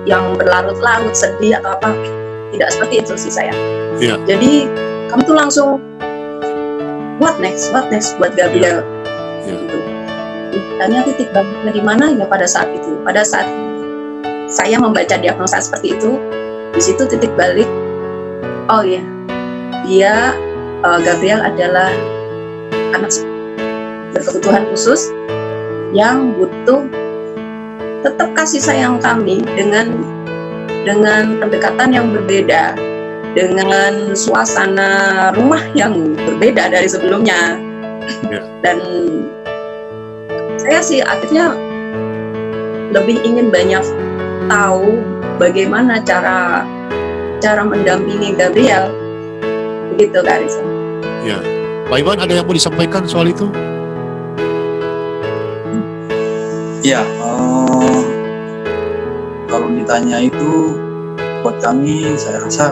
yang berlarut-larut sedih atau apa, tidak seperti itu sih saya. Yeah. Jadi kamu tuh langsung what next buat Gabriel. Yeah. Gitu. Tanya titik baliknya di mana ya pada saat itu. Pada saat saya membaca diagnosa seperti itu, di situ titik balik. Oh iya, dia Gabriel adalah anak berkebutuhan khusus yang butuh tetap kasih sayang kami dengan pendekatan yang berbeda, dengan suasana rumah yang berbeda dari sebelumnya. Yeah. Dan saya sih akhirnya lebih ingin banyak tahu bagaimana cara mendampingi Gabriel, begitu Kak Risa. Ya, Pak Iwan, ada yang mau disampaikan soal itu? Ya, kalau ditanya itu buat kami, saya rasa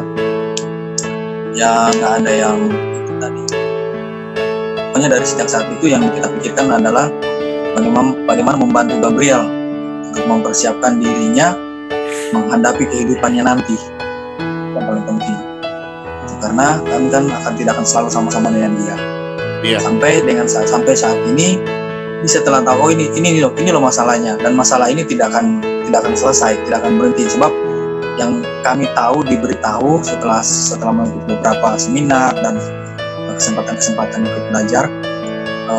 ya nggak ada yang itu tadi. Pokoknya dari sejak saat itu yang kita pikirkan adalah bagaimana membantu Gabriel untuk mempersiapkan dirinya menghadapi kehidupannya nanti, yang paling penting. Karena kami kan tidak akan selalu sama-sama dengan dia. Yeah. Sampai saat ini setelah tahu ini loh masalahnya, dan masalah ini tidak akan selesai, tidak akan berhenti, sebab yang kami diberitahu setelah mengikuti beberapa seminar dan kesempatan ikut belajar,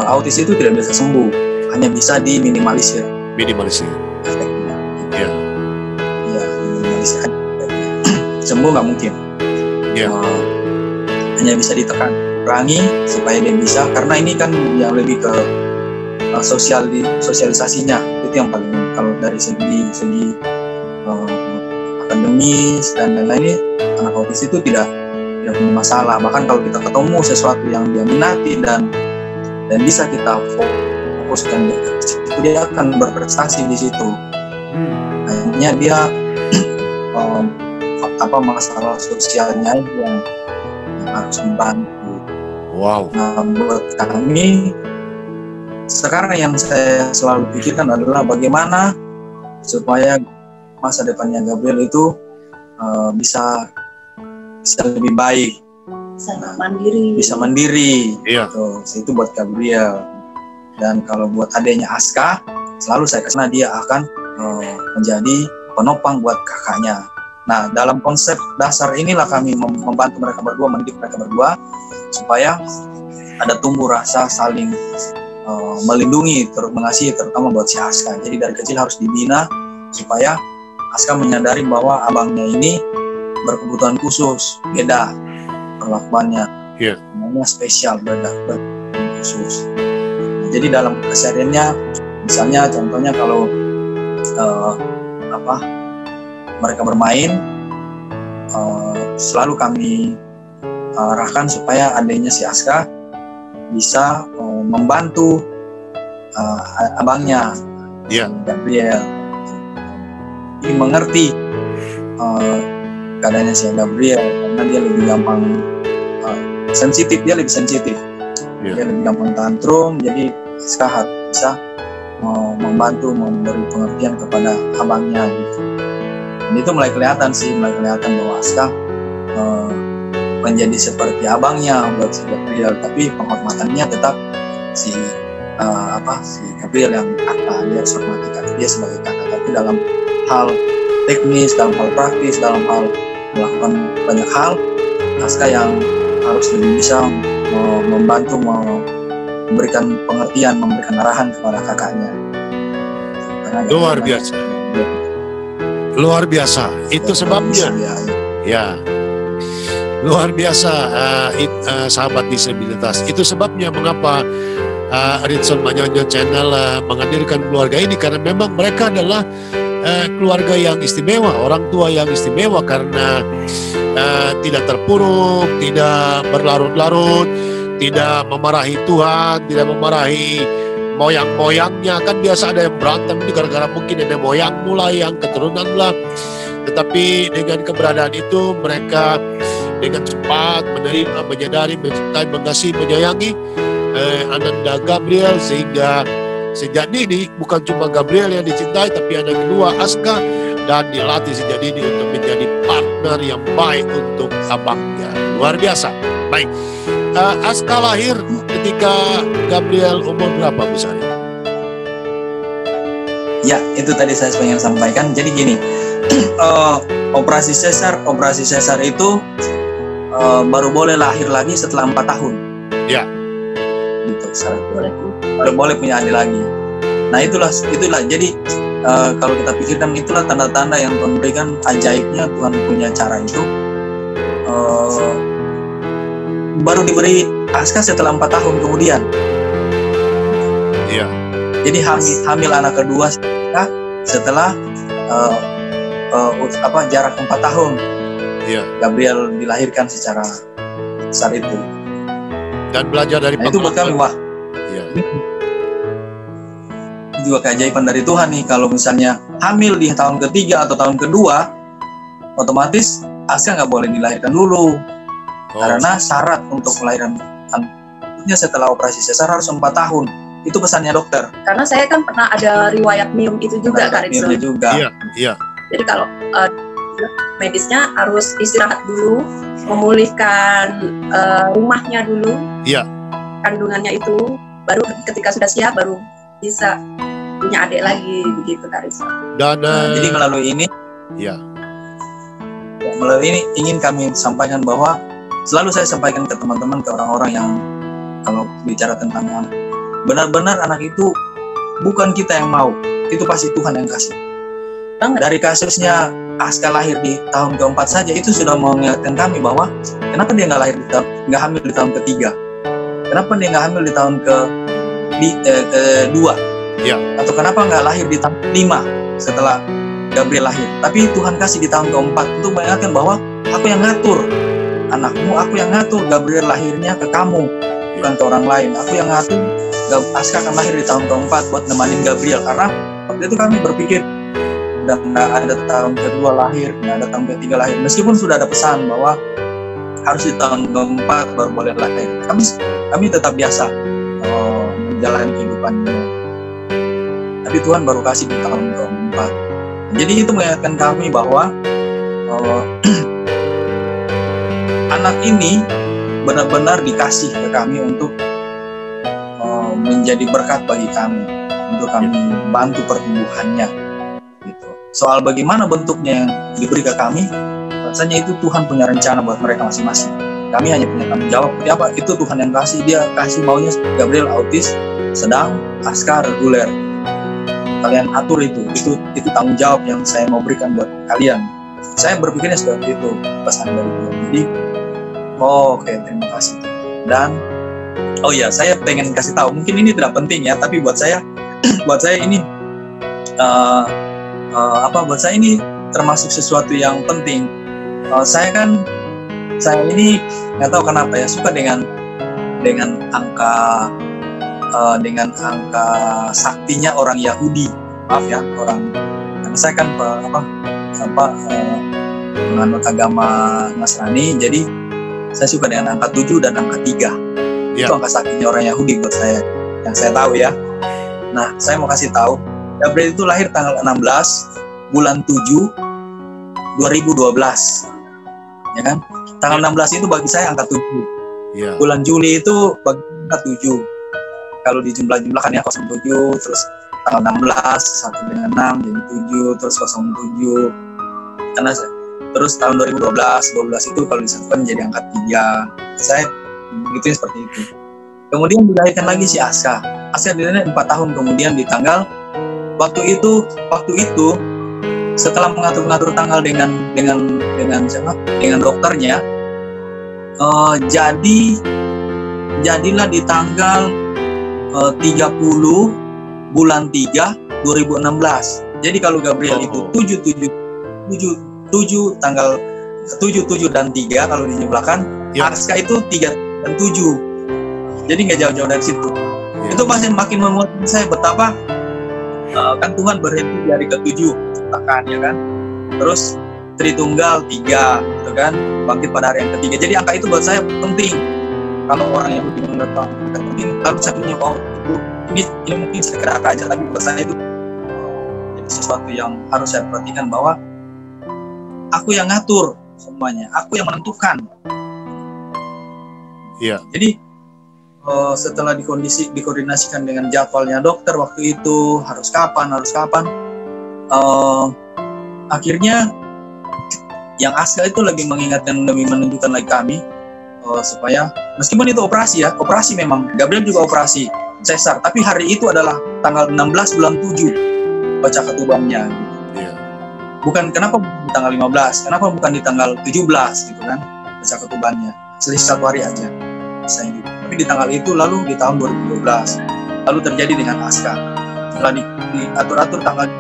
autis itu tidak bisa sembuh, hanya bisa diminimalisir. Efeknya. Ya. Ya, diminimalisir. Sembuh nggak mungkin. Ya. Hanya bisa ditekan, kurangi supaya dia bisa, karena ini kan yang lebih ke sosialisasinya, itu yang paling, kalau dari segi akademis dan lain-lain, anak autis itu tidak punya masalah. Bahkan kalau kita ketemu sesuatu yang dia minati dan bisa kita fokuskan ke situ, dia akan berprestasi di situ. Hanya dia masalah sosialnya yang harus dibantu. Wow. Nah, buat kami sekarang yang saya selalu pikirkan adalah bagaimana supaya masa depannya Gabriel itu bisa lebih baik, bisa mandiri. Iya. Itu buat Gabriel. Dan kalau buat adanya Aska, selalu saya kesana, dia akan menjadi penopang buat kakaknya. Nah, dalam konsep dasar inilah kami membantu mereka berdua, mendidik mereka berdua supaya ada tumbuh rasa saling melindungi, mengasihi, terutama buat si Aska. Jadi dari kecil harus dibina supaya Aska menyadari bahwa abangnya ini berkebutuhan khusus, beda perlakuannya, namanya spesial, beda khusus. Jadi dalam kesehariannya, misalnya contohnya kalau mereka bermain, selalu kami arahkan supaya adanya si Aska bisa membantu abangnya, Gabriel. Jadi mengerti keadaannya si Gabriel, karena dia lebih gampang sensitif, dia lebih gampang tantrum. Jadi Aska bisa membantu, memberi pengertian kepada abangnya gitu. Dan itu mulai kelihatan bahwa Aska menjadi seperti abangnya buat si Gabriel, tapi penghormatannya tetap si Gabriel yang kakak, dia harus hormati kakak dia sebagai kakak. Tapi dalam hal teknis, dalam hal praktis, dalam hal melakukan banyak hal, Aska yang harus lebih bisa membantu, memberikan pengertian, memberikan arahan kepada kakaknya. Luar biasa. Itu sebabnya. Ya. Luar biasa, sahabat disabilitas. Itu sebabnya mengapa Ritson Manyonyo Channel menghadirkan keluarga ini, karena memang mereka adalah keluarga yang istimewa, orang tua yang istimewa, karena tidak terpuruk, tidak berlarut-larut, tidak memarahi Tuhan, tidak memarahi moyang-moyangnya. Kan biasa ada yang berantem ini gara-gara mungkin ada moyang mulai yang keturunan lah. Tetapi dengan keberadaan itu mereka dengan cepat menerima, menyadari, mencintai, mengasihi, menyayangi Ananda Gabriel, sehingga sejak dini bukan cuma Gabriel yang dicintai, tapi anak kedua Aska, dan dilatih sejak dini untuk menjadi partner yang baik untuk abangnya. Luar biasa. Baik, Aska lahir ketika Gabriel umur berapa, Bu Sari? Ya, itu tadi saya ingin sampaikan. Jadi gini, operasi sesar itu baru boleh lahir lagi setelah 4 tahun. Ya. Gitu, boleh punya adik lagi. Nah itulah. Jadi kalau kita pikirkan, itulah tanda-tanda yang Tuhan berikan, ajaibnya Tuhan punya cara itu. Baru diberi Aska setelah 4 tahun kemudian. Iya. Jadi hamil anak kedua setelah jarak 4 tahun. Iya. Gabriel dilahirkan secara besar itu. Dan belajar dari itu buat kami, wah. Iya. Juga keajaiban dari Tuhan nih, kalau misalnya hamil di tahun ketiga atau tahun kedua, otomatis Aska nggak boleh dilahirkan dulu. Karena syarat untuk melahirkan anaknya setelah operasi sesar harus 4 tahun. Itu pesannya dokter. Karena saya kan pernah ada riwayat MIUM itu juga, Kak Rizal. Juga. Iya. Jadi kalau medisnya harus istirahat dulu, memulihkan rumahnya dulu, kandungannya itu, baru ketika sudah siap baru bisa punya adik lagi, begitu Kak Rizal. Dan jadi melalui ini ingin kami sampaikan bahwa selalu saya sampaikan ke teman-teman, ke orang-orang yang kalau bicara tentang anak, benar-benar anak itu bukan kita yang mau, itu pasti Tuhan yang kasih. Dari kasusnya Aska lahir di tahun keempat saja, itu sudah mengingatkan kami bahwa kenapa dia nggak hamil di tahun ketiga, kenapa dia nggak hamil di tahun kedua, atau kenapa nggak lahir di tahun kelima setelah Gabriel lahir. Tapi Tuhan kasih di tahun keempat untuk mengingatkan bahwa aku yang ngatur anakmu, aku yang ngatur Gabriel lahirnya ke kamu, bukan ke orang lain. Aku yang ngatur Aska akan lahir di tahun keempat buat nemanin Gabriel. Karena waktu itu kami berpikir udah nggak ada tahun kedua lahir, nggak ada tahun ketiga lahir. Meskipun sudah ada pesan bahwa harus di tahun keempat baru boleh lahir, kami tetap biasa menjalani kehidupannya. Tapi Tuhan baru kasih di tahun keempat. Jadi itu mengingatkan kami bahwa anak ini benar-benar dikasih ke kami untuk menjadi berkat bagi kami, untuk kami bantu pertumbuhannya. Gitu. Soal bagaimana bentuknya yang diberi ke kami, rasanya itu Tuhan punya rencana buat mereka masing-masing. Kami hanya punya tanggung jawab. Seperti apa? Itu Tuhan yang kasih. Dia kasih maunya Gabriel autis, sedang Aska reguler. Kalian atur itu tanggung jawab yang saya mau berikan buat kalian. Saya berpikirnya seperti itu, pesan dari Tuhan. Jadi, oke, terima kasih. Dan saya pengen kasih tahu, mungkin ini tidak penting ya, tapi buat saya ini buat saya ini termasuk sesuatu yang penting. Saya ini nggak tahu kenapa ya, suka dengan angka saktinya orang Yahudi. Maaf ya, karena saya kan menganut agama Nasrani, jadi saya suka dengan angka 7 dan angka 3. Itu angka saktinya orang Yahudi buat saya, yang saya tahu ya. Nah, saya mau kasih tahu, Gabriel itu lahir tanggal 16 bulan 7 2012. Ya kan? Tanggal 16 itu bagi saya angka 7. Bulan Juli itu bagi angka 7. Kalau dijumlah-jumlahkan ya 07, terus tanggal 16 1 dengan 6 jadi 7, terus 07. Karena terus tahun 2012 itu kalau disatukan jadi angka 3. Saya begitu seperti itu. Kemudian dilahirkan lagi si Aska. Aska dilahirkan 4 tahun kemudian di tanggal waktu itu setelah mengatur tanggal dengan dokternya, jadilah di tanggal 30 bulan 3 2016. Jadi kalau Gabriel itu 7 tanggal 7 dan 3 kalau dijumlahkan, Aska itu 3 dan 7. Jadi nggak jauh-jauh dari situ. Itu masih makin memuatkan saya betapa kan Tuhan berhenti di hari ke-7 ciptakan, ya kan. Terus Tritunggal 3 gitu kan, bangkit pada hari yang ketiga. Jadi angka itu buat saya penting. Kalau orang yang lebih menganggap penting, lalu saya punya ini mungkin sekedar angka aja, tapi buat saya itu jadi sesuatu yang harus saya perhatikan, bahwa aku yang ngatur semuanya, aku yang menentukan. Iya. Jadi setelah dikoordinasikan dengan jadwalnya dokter waktu itu, harus kapan, akhirnya yang Aska itu lebih mengingatkan, lebih menunjukkan lagi kami supaya meskipun itu operasi memang, Gabriel juga operasi sesar, tapi hari itu adalah tanggal 16 bulan 7 baca ketubangnya. Bukan kenapa di tanggal 15, kenapa bukan di tanggal 17 gitu kan, baca ketubannya selisih 1 hari aja saya gitu. Tapi di tanggal itu, lalu di tahun 2012 lalu terjadi dengan Aska. Setelah diatur-atur tanggal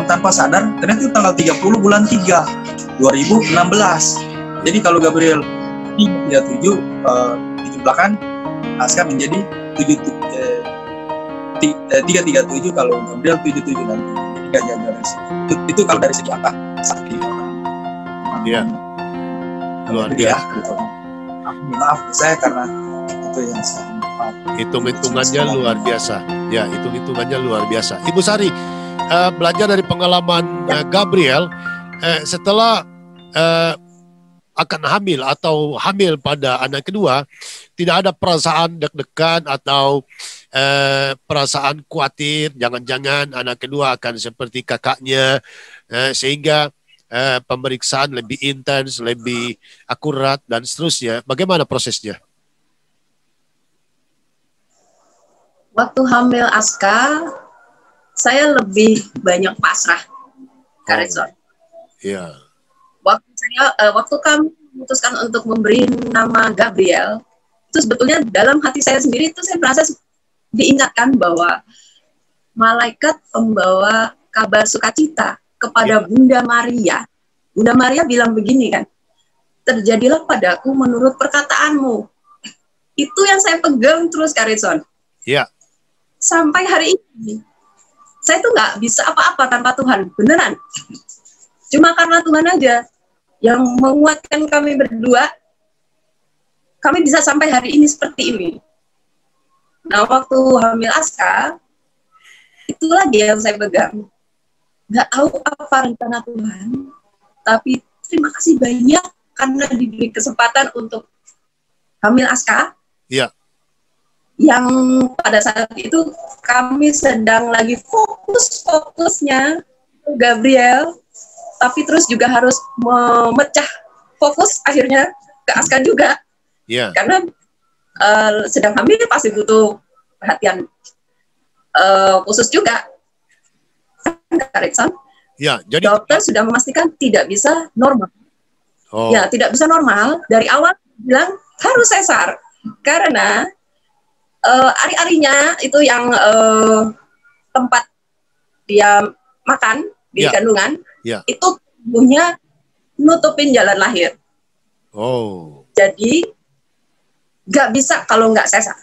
tanpa sadar, ternyata itu tanggal 30 bulan 3 2016. Jadi kalau Gabriel 37 Aska menjadi 337, kalau Gabriel 77 nanti. Jadi gak jauh dari situ. Itu kalau dari segi angka sakti orang. Iya. Luar biasa. Gitu. Maaf saya karena itu yang saya maaf. Hitung-hitungannya luar biasa. Ya, hitung-hitungannya luar biasa. Ibu Sari, belajar dari pengalaman Gabriel, setelah akan hamil atau hamil pada anak kedua, tidak ada perasaan deg-degan atau perasaan khawatir jangan-jangan anak kedua akan seperti kakaknya, sehingga pemeriksaan lebih intens, lebih akurat dan seterusnya. Bagaimana prosesnya? Waktu hamil Aska, saya lebih banyak pasrah, Kak Rizwan. Iya. Waktu kami memutuskan untuk memberi nama Gabriel, itu sebetulnya dalam hati saya sendiri itu saya merasa diingatkan bahwa malaikat pembawa kabar sukacita kepada Bunda Maria. Bunda Maria bilang begini kan, terjadilah padaku menurut perkataanmu. Itu yang saya pegang terus, Kak Rizwan. Iya. Sampai hari ini, saya tuh nggak bisa apa-apa tanpa Tuhan, beneran. Cuma karena Tuhan aja yang menguatkan kami berdua, kami bisa sampai hari ini seperti ini. Nah, waktu hamil Aska, itu lagi yang saya pegang. Nggak tahu apa rencana Tuhan, tapi terima kasih banyak karena diberi kesempatan untuk hamil Aska. Iya. Yang pada saat itu kami sedang lagi fokusnya Gabriel, tapi terus juga harus memecah fokus akhirnya ke Aska juga. Yeah. Karena sedang hamil pasti butuh perhatian khusus juga. Ya, jadi dokter sudah memastikan tidak bisa normal. Ya, tidak bisa normal. Dari awal bilang harus sesar. Karena ari-arinya itu yang tempat dia makan di kandungan, itu tubuhnya nutupin jalan lahir. Jadi nggak bisa kalau nggak sesar,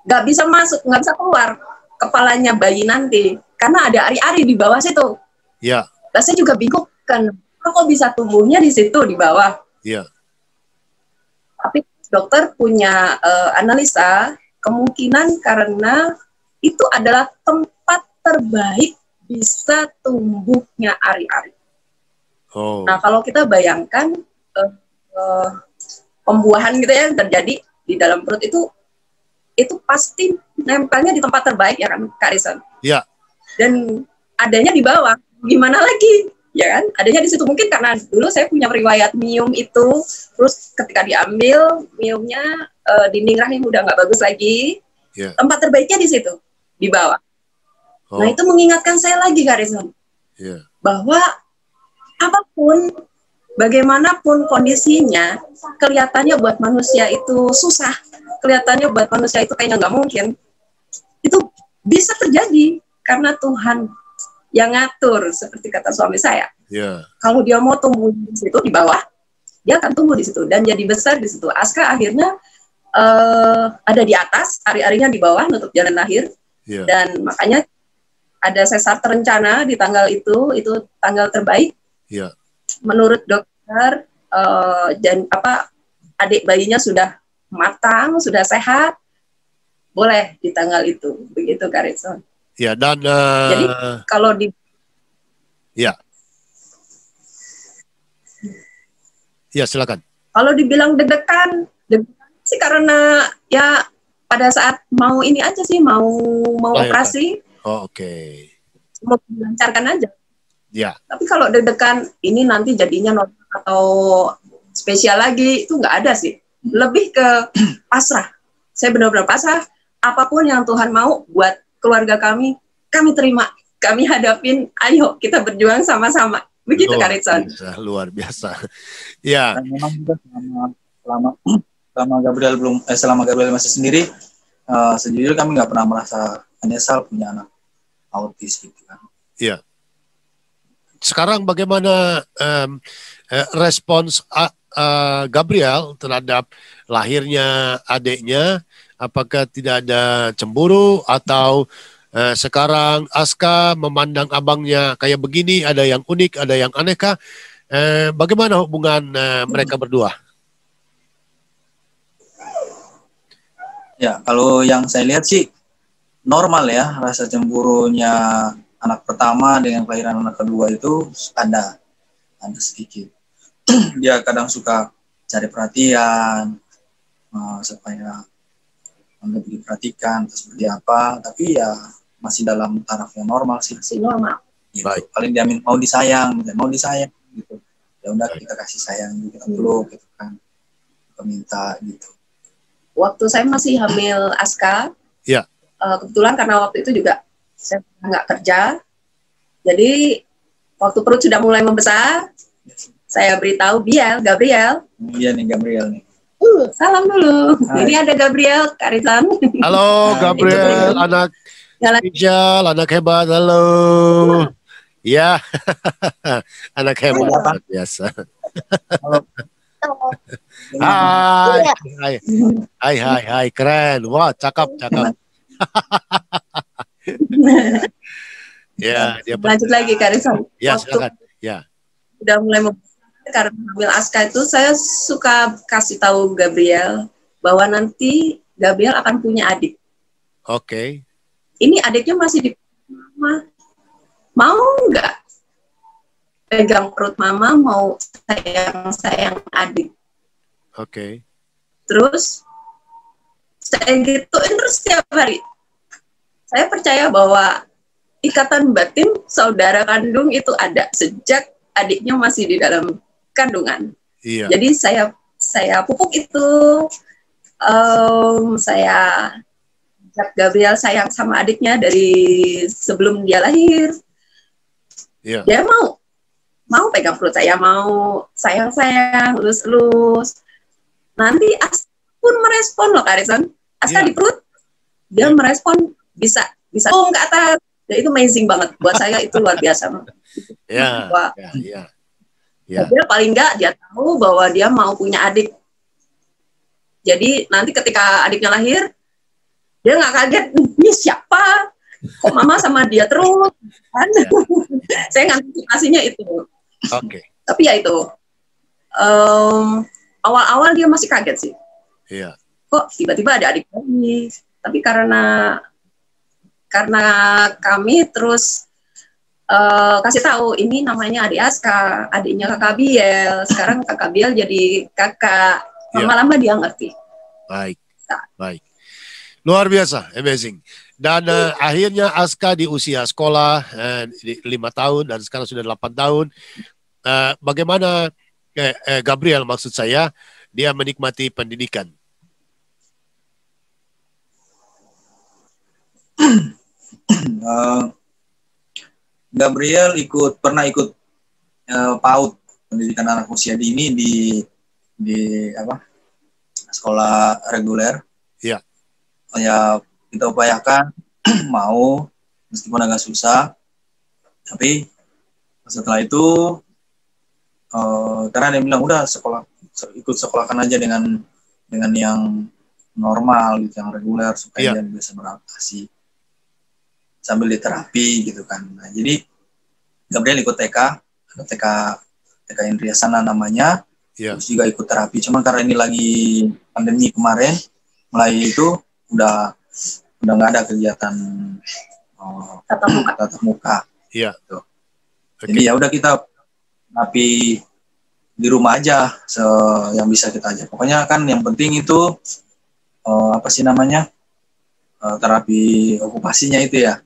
nggak bisa masuk, nggak bisa keluar kepalanya bayi nanti karena ada ari-ari di bawah situ. Nah, saya juga bingung kan, kok bisa tubuhnya di situ di bawah. Tapi dokter punya analisa kemungkinan karena itu adalah tempat terbaik bisa tumbuhnya ari-ari. Nah, kalau kita bayangkan pembuahan gitu ya yang terjadi di dalam perut itu pasti nempelnya di tempat terbaik ya kan, Kak Rizwan? Iya. Dan adanya di bawah, gimana lagi? Ya kan, adanya di situ. Mungkin karena dulu saya punya riwayat miom itu, terus ketika diambil miomnya dinding rahim udah nggak bagus lagi, tempat terbaiknya di situ, di bawah. Nah, itu mengingatkan saya lagi, Kak Rizwan, bahwa apapun, bagaimanapun kondisinya, kelihatannya buat manusia itu susah, kelihatannya buat manusia itu kayaknya nggak mungkin, itu bisa terjadi karena Tuhan yang ngatur, seperti kata suami saya. Kalau dia mau tumbuh di situ di bawah, dia akan tumbuh di situ dan jadi besar di situ. Aska akhirnya ada di atas, ari-arinya di bawah, nutup jalan lahir, dan makanya ada sesar terencana di tanggal itu tanggal terbaik. menurut dokter dan adik bayinya sudah matang, sudah sehat, boleh di tanggal itu. Begitu Kak Ritson. Ya, dan jadi kalau di Ya, silakan. Kalau dibilang deg-degan sih karena ya pada saat mau ini aja sih, mau operasi. Oh, oke. Mau dilancarkan aja. Ya. Tapi kalau deg-degan ini nanti jadinya normal atau spesial lagi, itu nggak ada sih. Lebih ke pasrah. Saya benar-benar pasrah. Apapun yang Tuhan mau buat keluarga kami terima. Kami hadapin, ayo kita berjuang sama-sama. Begitu Kak Ritson. Luar biasa. Ya. Dan memang juga selama Gabriel masih sendiri, sejujurnya kami nggak pernah merasa menyesal punya anak autis gitu kan. Iya. Sekarang bagaimana respons Gabriel terhadap lahirnya adiknya? Apakah tidak ada cemburu atau sekarang Aska memandang abangnya kayak begini, ada yang unik, ada yang aneh kah? Bagaimana hubungan mereka berdua? Ya, kalau yang saya lihat sih normal ya, rasa cemburunya anak pertama dengan kelahiran anak kedua itu ada sedikit. Dia kadang suka cari perhatian, supaya lebih diperhatikan atau seperti apa, tapi ya masih dalam taraf yang normal sih. Masih normal. Gitu. Paling dia mau disayang gitu. Ya udah kita kasih sayang, kita peluk gitu kan. Kita minta gitu. Waktu saya masih hamil Aska, ya. Kebetulan karena waktu itu juga saya nggak kerja, jadi waktu perut sudah mulai membesar, saya beritahu Gabriel. Iya nih Gabriel nih. Salam dulu. Hai. Ini ada Gabriel, Kak Rizan. Halo Gabriel, anak spesial, anak hebat. Halo. Ya, anak hebat biasa. Halo. Hai, keren. Wah, cakep. Ya, dia lanjut lagi Kak Rizan. Ya, silakan. Ya. Udah mulai karena hamil Aska itu saya suka kasih tahu Gabriel bahwa nanti Gabriel akan punya adik. Oke. Ini adiknya masih di mama. Mau nggak pegang perut mama, mau sayang adik. Oke. Terus saya gituin terus setiap hari. Saya percaya bahwa ikatan batin saudara kandung itu ada sejak adiknya masih di dalam kandungan. Iya. Jadi saya pupuk itu, saya ajak Gabriel sayang sama adiknya dari sebelum dia lahir. Iya. Dia mau pegang perut saya, mau sayang, elus. Nanti Aska pun merespon loh Kak Rizan. Aska di perut, dia merespon bisa ke atas. Ya, itu amazing banget buat saya, itu luar biasa. Ya. Dia paling enggak dia tahu bahwa dia mau punya adik. Jadi nanti ketika adiknya lahir, dia nggak kaget, ini siapa? Kok mama sama dia terus? Kan? Saya ngantisipasinya itu. Oke. Tapi ya itu, awal-awal dia masih kaget sih. Iya. Kok tiba-tiba ada adik lagi? Tapi karena kami terus kasih tahu ini namanya adik Aska, adiknya Kakak Biel. Sekarang Kakak Biel jadi kakak. Lama-lama dia ngerti. Baik. Luar biasa, amazing. Dan akhirnya Aska di usia sekolah 5 tahun dan sekarang sudah 8 tahun. Bagaimana Gabriel maksud saya, dia menikmati pendidikan? Gabriel pernah ikut PAUD, pendidikan anak usia dini di sekolah reguler. Iya. Ya kita upayakan mau, meskipun agak susah, tapi setelah itu karena dia bilang udah ikut sekolahkan aja dengan yang normal gitu, yang reguler, supaya dia bisa beradaptasi sambil diterapi gitu kan. Nah, jadi Gabriel ikut TK TK Indria Sana namanya. Terus juga ikut terapi. Cuman karena ini lagi pandemi kemarin, mulai itu udah nggak ada kegiatan tatap muka. Iya. Gitu. Jadi ya udah kita terapi di rumah aja yang bisa kita aja. Pokoknya kan yang penting itu apa sih namanya, terapi okupasinya itu ya,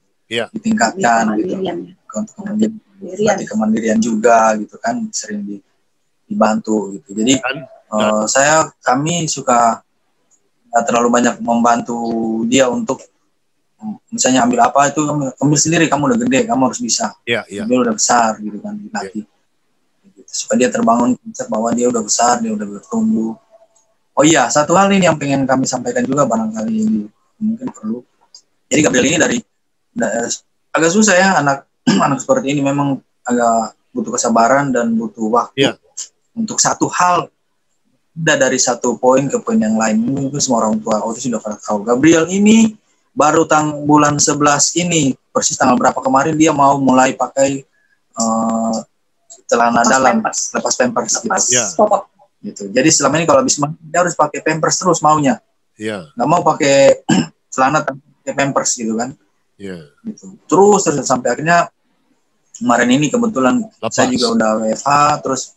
ditingkatkan gitu. Untuk kemandirian juga gitu kan, sering dibantu gitu. Jadi kami suka nggak terlalu banyak membantu dia untuk misalnya ambil apa itu ambil sendiri, kamu udah gede, kamu harus bisa. Dia udah besar gitu kan, dilatih. Supaya dia terbangun konsep bahwa dia udah besar, dia udah bertumbuh. Oh iya, satu hal ini yang pengen kami sampaikan juga, barangkali ini mungkin perlu. Jadi Gabriel ini agak susah ya, anak seperti ini memang agak butuh kesabaran dan butuh waktu untuk satu hal, udah dari satu poin ke poin yang lain. Mungkin semua orang tua autis sudah pernah tahu. Gabriel ini baru bulan 11 ini, persis tanggal berapa kemarin dia mau mulai pakai celana dalam, lepas pampers gitu. Jadi selama ini kalau habis mandi dia harus pakai pampers terus maunya. Nggak mau pakai celana tanpa pakai pampers gitu kan. Gitu. Terus sampai akhirnya kemarin ini kebetulan saya juga udah WFH, terus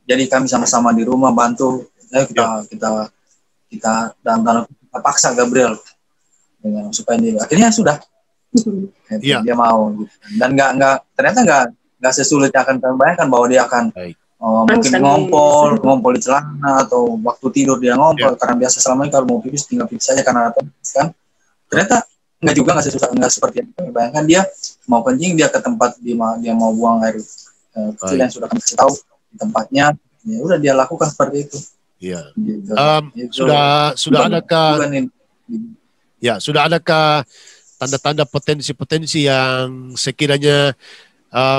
jadi kami sama-sama di rumah bantu. Kita dalam tanda kita paksa Gabriel supaya dia akhirnya sudah dia mau gitu. Dan ternyata nggak sesulit yang akan kalian bayangkan, bahwa dia akan mungkin ngompol di celana, atau waktu tidur dia ngompol karena biasa selama ini kalau mau pipis tinggal pipis saja karena ada kan. Ternyata nggak seperti yang kami bayangkan. Dia mau kencing, dia ke tempat dia mau buang air kecil yang sudah kami kasih tahu di tempatnya, ya udah dia lakukan seperti itu. Gitu. Sudah adakah tanda-tanda potensi-potensi yang sekiranya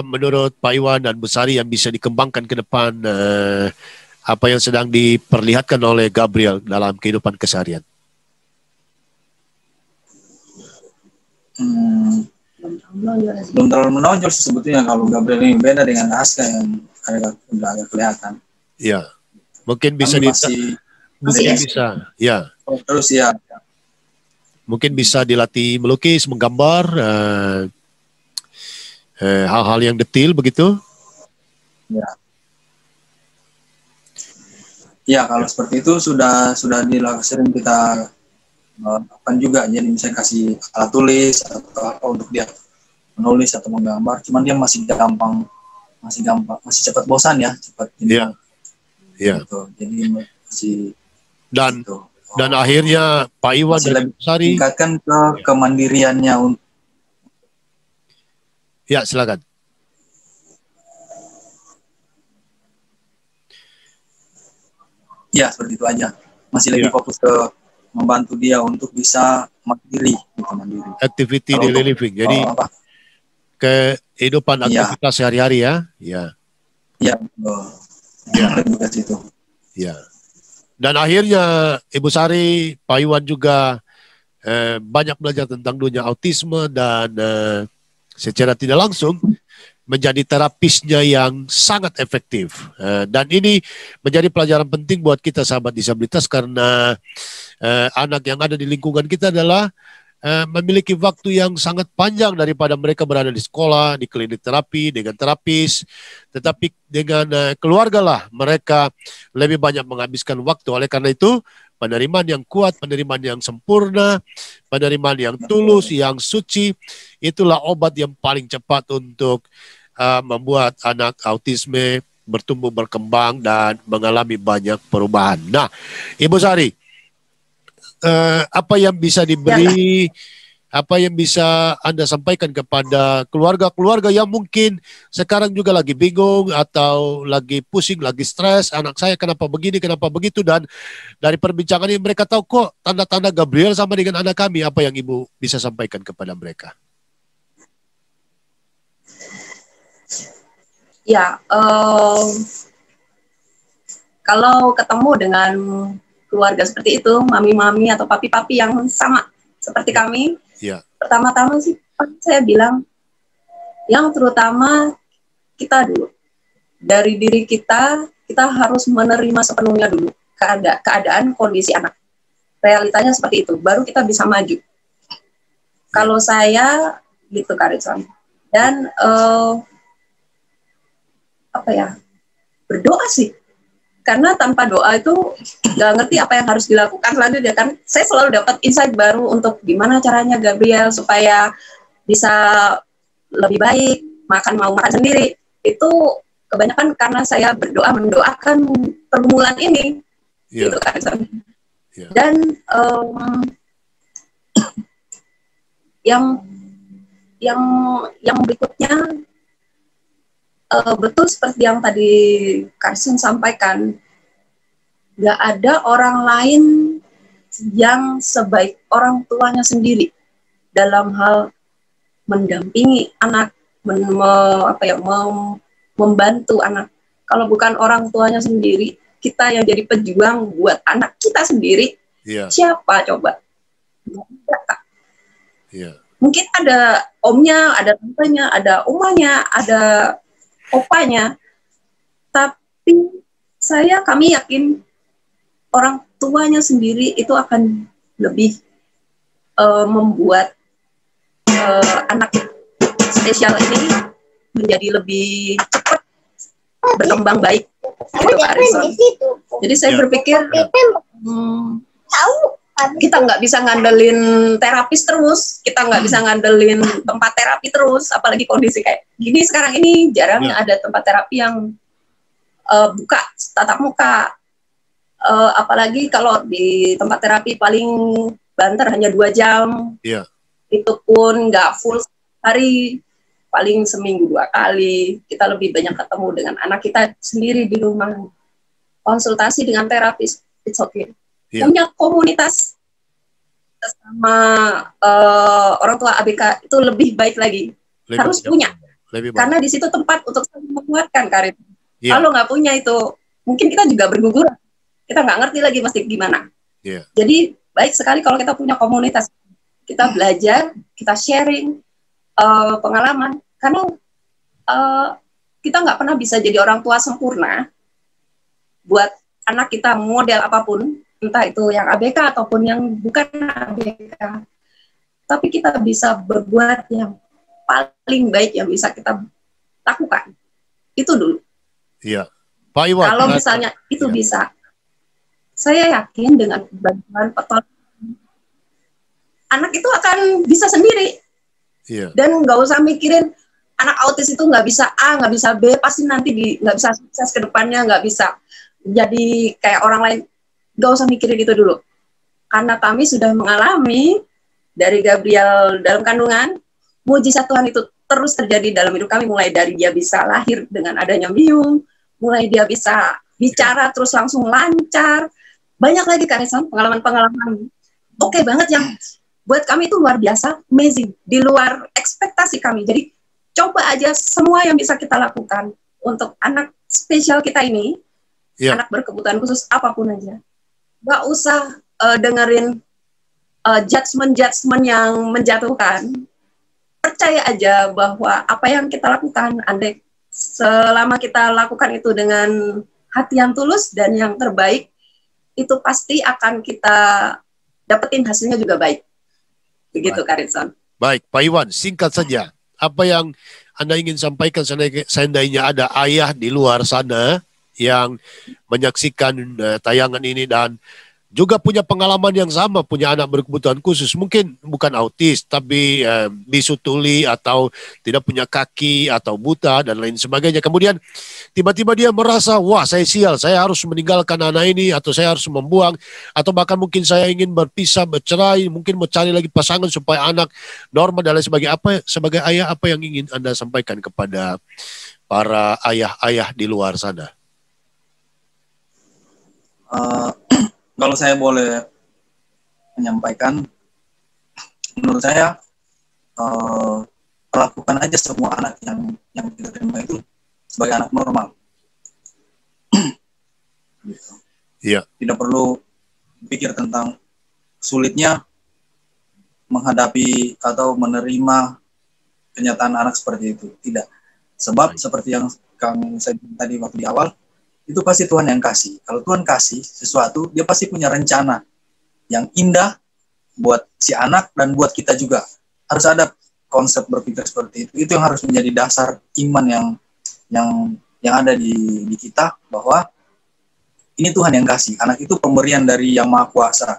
menurut Pak Iwan dan Bu Sari yang bisa dikembangkan ke depan, apa yang sedang diperlihatkan oleh Gabriel dalam kehidupan keseharian? Belum terlalu menonjol sebetulnya kalau Gabriel ini, beda dengan Aska yang agak kelihatan. Mungkin bisa mungkin bisa dilatih melukis, menggambar, hal-hal yang detail begitu. Kalau seperti itu sudah sering kita lakukan juga. Jadi misalnya kasih alat tulis atau apa untuk dia menulis atau menggambar, cuman dia masih cepat bosan ya, cepat gitu. Jadi masih dan akhirnya Pak Iwan dan Bu Sari tingkatkan ke kemandiriannya. Silakan. Seperti itu aja. Masih lebih fokus ke membantu dia untuk bisa mandiri. Activity daily living. Jadi kehidupan aktivitas sehari-hari ya. Lebih ke situ. Dan akhirnya Ibu Sari, Pak Iwan juga banyak belajar tentang dunia autisme dan secara tidak langsung menjadi terapisnya yang sangat efektif. Dan ini menjadi pelajaran penting buat kita sahabat disabilitas, karena anak yang ada di lingkungan kita adalah memiliki waktu yang sangat panjang daripada mereka berada di sekolah, di klinik terapi, dengan terapis. Tetapi dengan keluarga lah mereka lebih banyak menghabiskan waktu. Oleh karena itu, penerimaan yang kuat, penerimaan yang sempurna, penerimaan yang tulus, yang suci, itulah obat yang paling cepat untuk membuat anak autisme bertumbuh, berkembang, dan mengalami banyak perubahan. Nah, Ibu Sari, apa yang bisa diberi, apa yang bisa Anda sampaikan kepada keluarga-keluarga yang mungkin sekarang juga lagi bingung atau lagi pusing, lagi stres, anak saya kenapa begini, kenapa begitu, dan dari perbincangan ini mereka tahu kok tanda-tanda Gabriel sama dengan anak kami. Apa yang Ibu bisa sampaikan kepada mereka? Kalau ketemu dengan keluarga seperti itu, mami-mami atau papi-papi yang sama seperti kami, pertama-tama sih saya bilang yang terutama kita dulu, dari diri kita harus menerima sepenuhnya dulu keadaan kondisi anak. Realitanya seperti itu, baru kita bisa maju. Kalau saya gitu Kak Rizwan. Dan berdoa sih. Karena tanpa doa itu nggak ngerti apa yang harus dilakukan selanjutnya kan. Saya selalu dapat insight baru untuk gimana caranya Gabriel supaya bisa lebih baik, mau makan sendiri. Itu kebanyakan karena saya mendoakan pergumulan ini. Gitu kan. Dan yang berikutnya, betul seperti yang tadi Carson sampaikan, nggak ada orang lain yang sebaik orang tuanya sendiri dalam hal mendampingi anak, membantu anak. Kalau bukan orang tuanya sendiri, kita yang jadi pejuang buat anak kita sendiri, siapa coba? Mungkin ada omnya, ada tantenya, ada omanya, ada opanya, tapi kami yakin orang tuanya sendiri itu akan lebih membuat anak spesial ini menjadi lebih cepat berkembang baik, gitu Pak Arison. Jadi saya berpikir kita nggak bisa ngandelin terapis terus, kita nggak bisa ngandelin tempat terapi terus, apalagi kondisi kayak gini sekarang ini jarangnya ada tempat terapi yang buka tatap muka, apalagi kalau di tempat terapi paling banter hanya 2 jam, itu pun nggak full hari, paling seminggu 2 kali. Kita lebih banyak ketemu dengan anak kita sendiri di rumah, konsultasi dengan terapis, it's okay. Punya komunitas sama orang tua ABK itu lebih baik lagi. Harus punya. Karena di situ tempat untuk menguatkan karir. Kalau nggak punya itu, mungkin kita juga berguguran. Kita nggak ngerti lagi mesti gimana. Jadi baik sekali kalau kita punya komunitas. Kita belajar, kita sharing pengalaman. Karena kita nggak pernah bisa jadi orang tua sempurna buat anak kita, model apapun, entah itu yang ABK ataupun yang bukan ABK. Tapi kita bisa berbuat yang paling baik yang bisa kita lakukan. Itu dulu. Pak Iwan. Kalau misalnya itu bisa, saya yakin dengan bantuan pertolongan, anak itu akan bisa sendiri. Dan nggak usah mikirin anak autis itu nggak bisa A, nggak bisa B, pasti nanti nggak bisa sukses ke depannya, nggak bisa jadi kayak orang lain. Nggak usah mikirin itu dulu. Karena kami sudah mengalami dari Gabriel dalam kandungan, mujizat Tuhan itu terus terjadi dalam hidup kami, mulai dari dia bisa lahir dengan adanya biung, mulai dia bisa bicara terus langsung lancar. Banyak lagi Karisan, pengalaman-pengalaman oke banget yang buat kami itu luar biasa, amazing, di luar ekspektasi kami. Jadi coba aja semua yang bisa kita lakukan untuk anak spesial kita ini, anak berkebutuhan khusus apapun aja. Nggak usah dengerin judgement yang menjatuhkan. Percaya aja bahwa apa yang kita lakukan, andai selama kita lakukan itu dengan hati yang tulus dan yang terbaik, itu pasti akan kita dapetin hasilnya juga baik. Begitu Kak Rizwan. Baik, Pak Iwan, singkat saja. Apa yang Anda ingin sampaikan seandainya ada ayah di luar sana yang menyaksikan tayangan ini dan juga punya pengalaman yang sama, punya anak berkebutuhan khusus, mungkin bukan autis, tapi bisu tuli atau tidak punya kaki atau buta dan lain sebagainya. Kemudian tiba-tiba dia merasa, wah saya sial, saya harus meninggalkan anak ini atau saya harus membuang, atau bahkan mungkin saya ingin berpisah, bercerai, mungkin mencari lagi pasangan supaya anak normal dan lain sebagainya. Sebagai ayah, apa yang ingin Anda sampaikan kepada para ayah-ayah di luar sana? Kalau saya boleh menyampaikan, menurut saya perlakukan aja semua anak yang kita terima itu sebagai anak normal. Gitu. Tidak perlu pikir tentang sulitnya menghadapi atau menerima kenyataan anak seperti itu. Tidak. Sebab seperti yang saya tadi waktu di awal, itu pasti Tuhan yang kasih. Kalau Tuhan kasih sesuatu, dia pasti punya rencana yang indah buat si anak dan buat kita juga. Harus ada konsep berpikir seperti itu. Itu yang harus menjadi dasar iman yang ada di kita, bahwa ini Tuhan yang kasih. Anak itu pemberian dari Yang Maha Kuasa.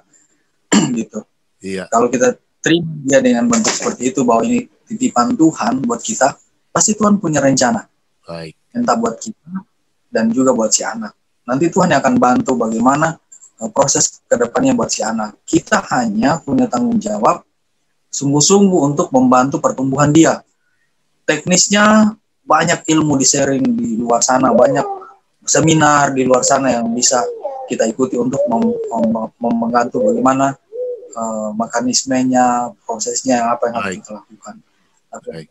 Gitu. Iya. Kalau kita terima dia dengan bentuk seperti itu, bahwa ini titipan Tuhan buat kita, pasti Tuhan punya rencana. Baik. Entah buat kita dan juga buat si anak. Nanti Tuhan yang akan bantu bagaimana proses kedepannya buat si anak. Kita hanya punya tanggung jawab sungguh-sungguh untuk membantu pertumbuhan dia. Teknisnya banyak ilmu di-sharing di luar sana, banyak seminar di luar sana yang bisa kita ikuti untuk membantu bagaimana mekanismenya, prosesnya, apa yang harus kita lakukan.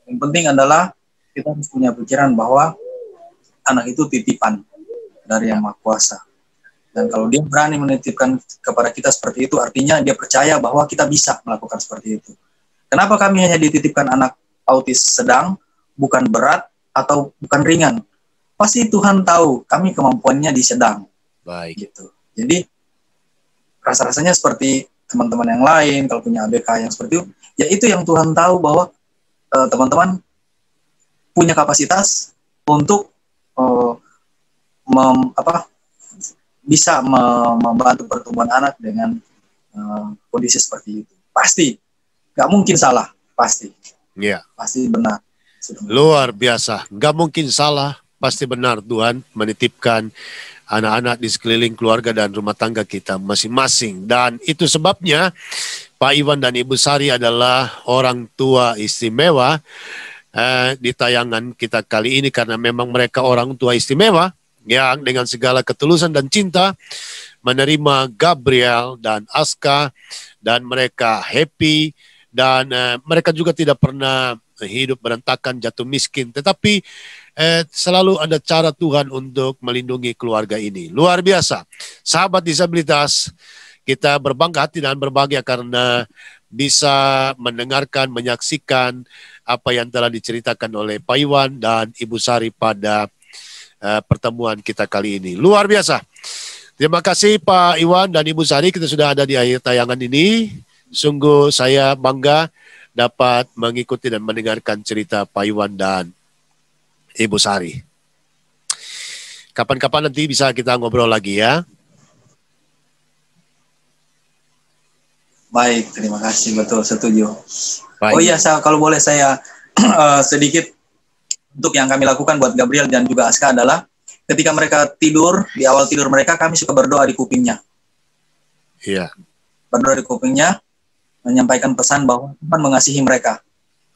Yang penting adalah kita harus punya pikiran bahwa anak itu titipan dari Yang Maha Kuasa. Dan kalau dia berani menitipkan kepada kita seperti itu, artinya dia percaya bahwa kita bisa melakukan seperti itu. Kenapa kami hanya dititipkan anak autis sedang, bukan berat, atau bukan ringan? Pasti Tuhan tahu kami kemampuannya di sedang. Baik. Gitu. Jadi, rasa-rasanya seperti teman-teman yang lain, kalau punya ABK yang seperti itu, ya itu yang Tuhan tahu bahwa teman-teman punya kapasitas untuk bisa membantu pertumbuhan anak dengan kondisi seperti itu. Pasti, nggak mungkin salah, pasti. Iya. Pasti benar. Luar biasa, nggak mungkin salah, pasti benar Tuhan menitipkan anak-anak di sekeliling keluarga dan rumah tangga kita masing-masing. Dan itu sebabnya Pak Iwan dan Ibu Sari adalah orang tua istimewa di tayangan kita kali ini, karena memang mereka orang tua istimewa yang dengan segala ketulusan dan cinta menerima Gabriel dan Aska, dan mereka happy, dan mereka juga tidak pernah hidup berantakan, jatuh miskin, tetapi selalu ada cara Tuhan untuk melindungi keluarga ini. Luar biasa. Sahabat disabilitas, kita berbangga hati dan berbahagia karena bisa mendengarkan, menyaksikan apa yang telah diceritakan oleh Pak Iwan dan Ibu Sari pada pertemuan kita kali ini. Luar biasa. Terima kasih Pak Iwan dan Ibu Sari, kita sudah ada di akhir tayangan ini. Sungguh saya bangga dapat mengikuti dan mendengarkan cerita Pak Iwan dan Ibu Sari. Kapan-kapan nanti bisa kita ngobrol lagi ya. Baik, terima kasih, betul, setuju. Baik. Oh iya, kalau boleh saya sedikit, untuk yang kami lakukan buat Gabriel dan juga Aska adalah ketika mereka tidur, di awal tidur mereka kami suka berdoa di kupingnya. Iya. Berdoa di kupingnya, menyampaikan pesan bahwa Tuhan mengasihi mereka.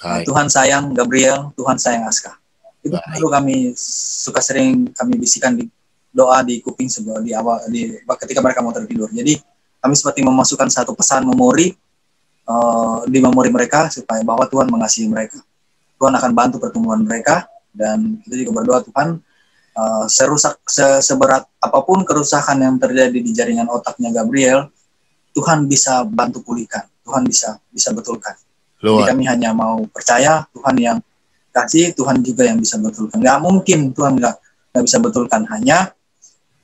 Tuhan sayang Gabriel, Tuhan sayang Aska. Itu lalu kami suka sering kami bisikan di doa di kuping sebelum di awal ketika mereka mau tertidur. Jadi kami seperti memasukkan satu pesan memori di memori mereka supaya bahwa Tuhan mengasihi mereka. Tuhan akan bantu pertumbuhan mereka, dan kita juga berdoa Tuhan seberat apapun kerusakan yang terjadi di jaringan otaknya Gabriel, Tuhan bisa bantu pulihkan, Tuhan bisa betulkan. Jadi kami hanya mau percaya Tuhan yang kasih, Tuhan juga yang bisa betulkan. Nggak mungkin Tuhan nggak bisa betulkan, hanya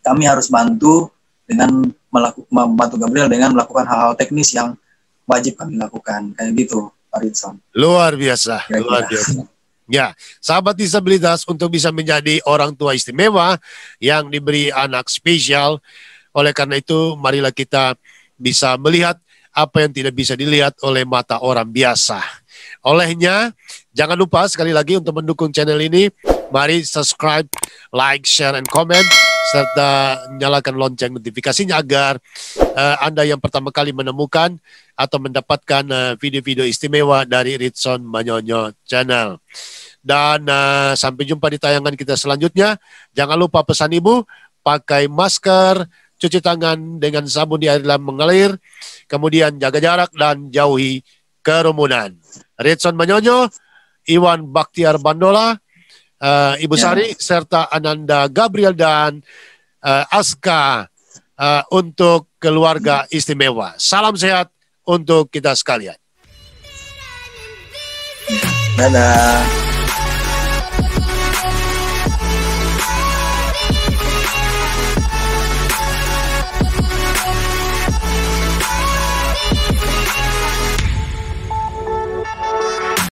kami harus bantu dengan membantu Gabriel dengan melakukan hal-hal teknis yang wajib kami lakukan, kayak gitu, Pak Ritson. Luar biasa, luar biasa. Ya, sahabat disabilitas, untuk bisa menjadi orang tua istimewa yang diberi anak spesial, oleh karena itu marilah kita bisa melihat apa yang tidak bisa dilihat oleh mata orang biasa. Olehnya, jangan lupa sekali lagi untuk mendukung channel ini, mari subscribe, like, share, and comment, serta nyalakan lonceng notifikasinya agar Anda yang pertama kali menemukan atau mendapatkan video-video istimewa dari Ritson Manyonyo Channel. Dan sampai jumpa di tayangan kita selanjutnya. Jangan lupa pesan Ibu, pakai masker, cuci tangan dengan sabun di air lam mengalir, kemudian jaga jarak dan jauhi kerumunan. Ritson Manyonyo, Iwan Baktiar Bandola, Ibu Sari, serta Ananda Gabriel dan Aska untuk keluarga istimewa. Salam sehat untuk kita sekalian. Dadah.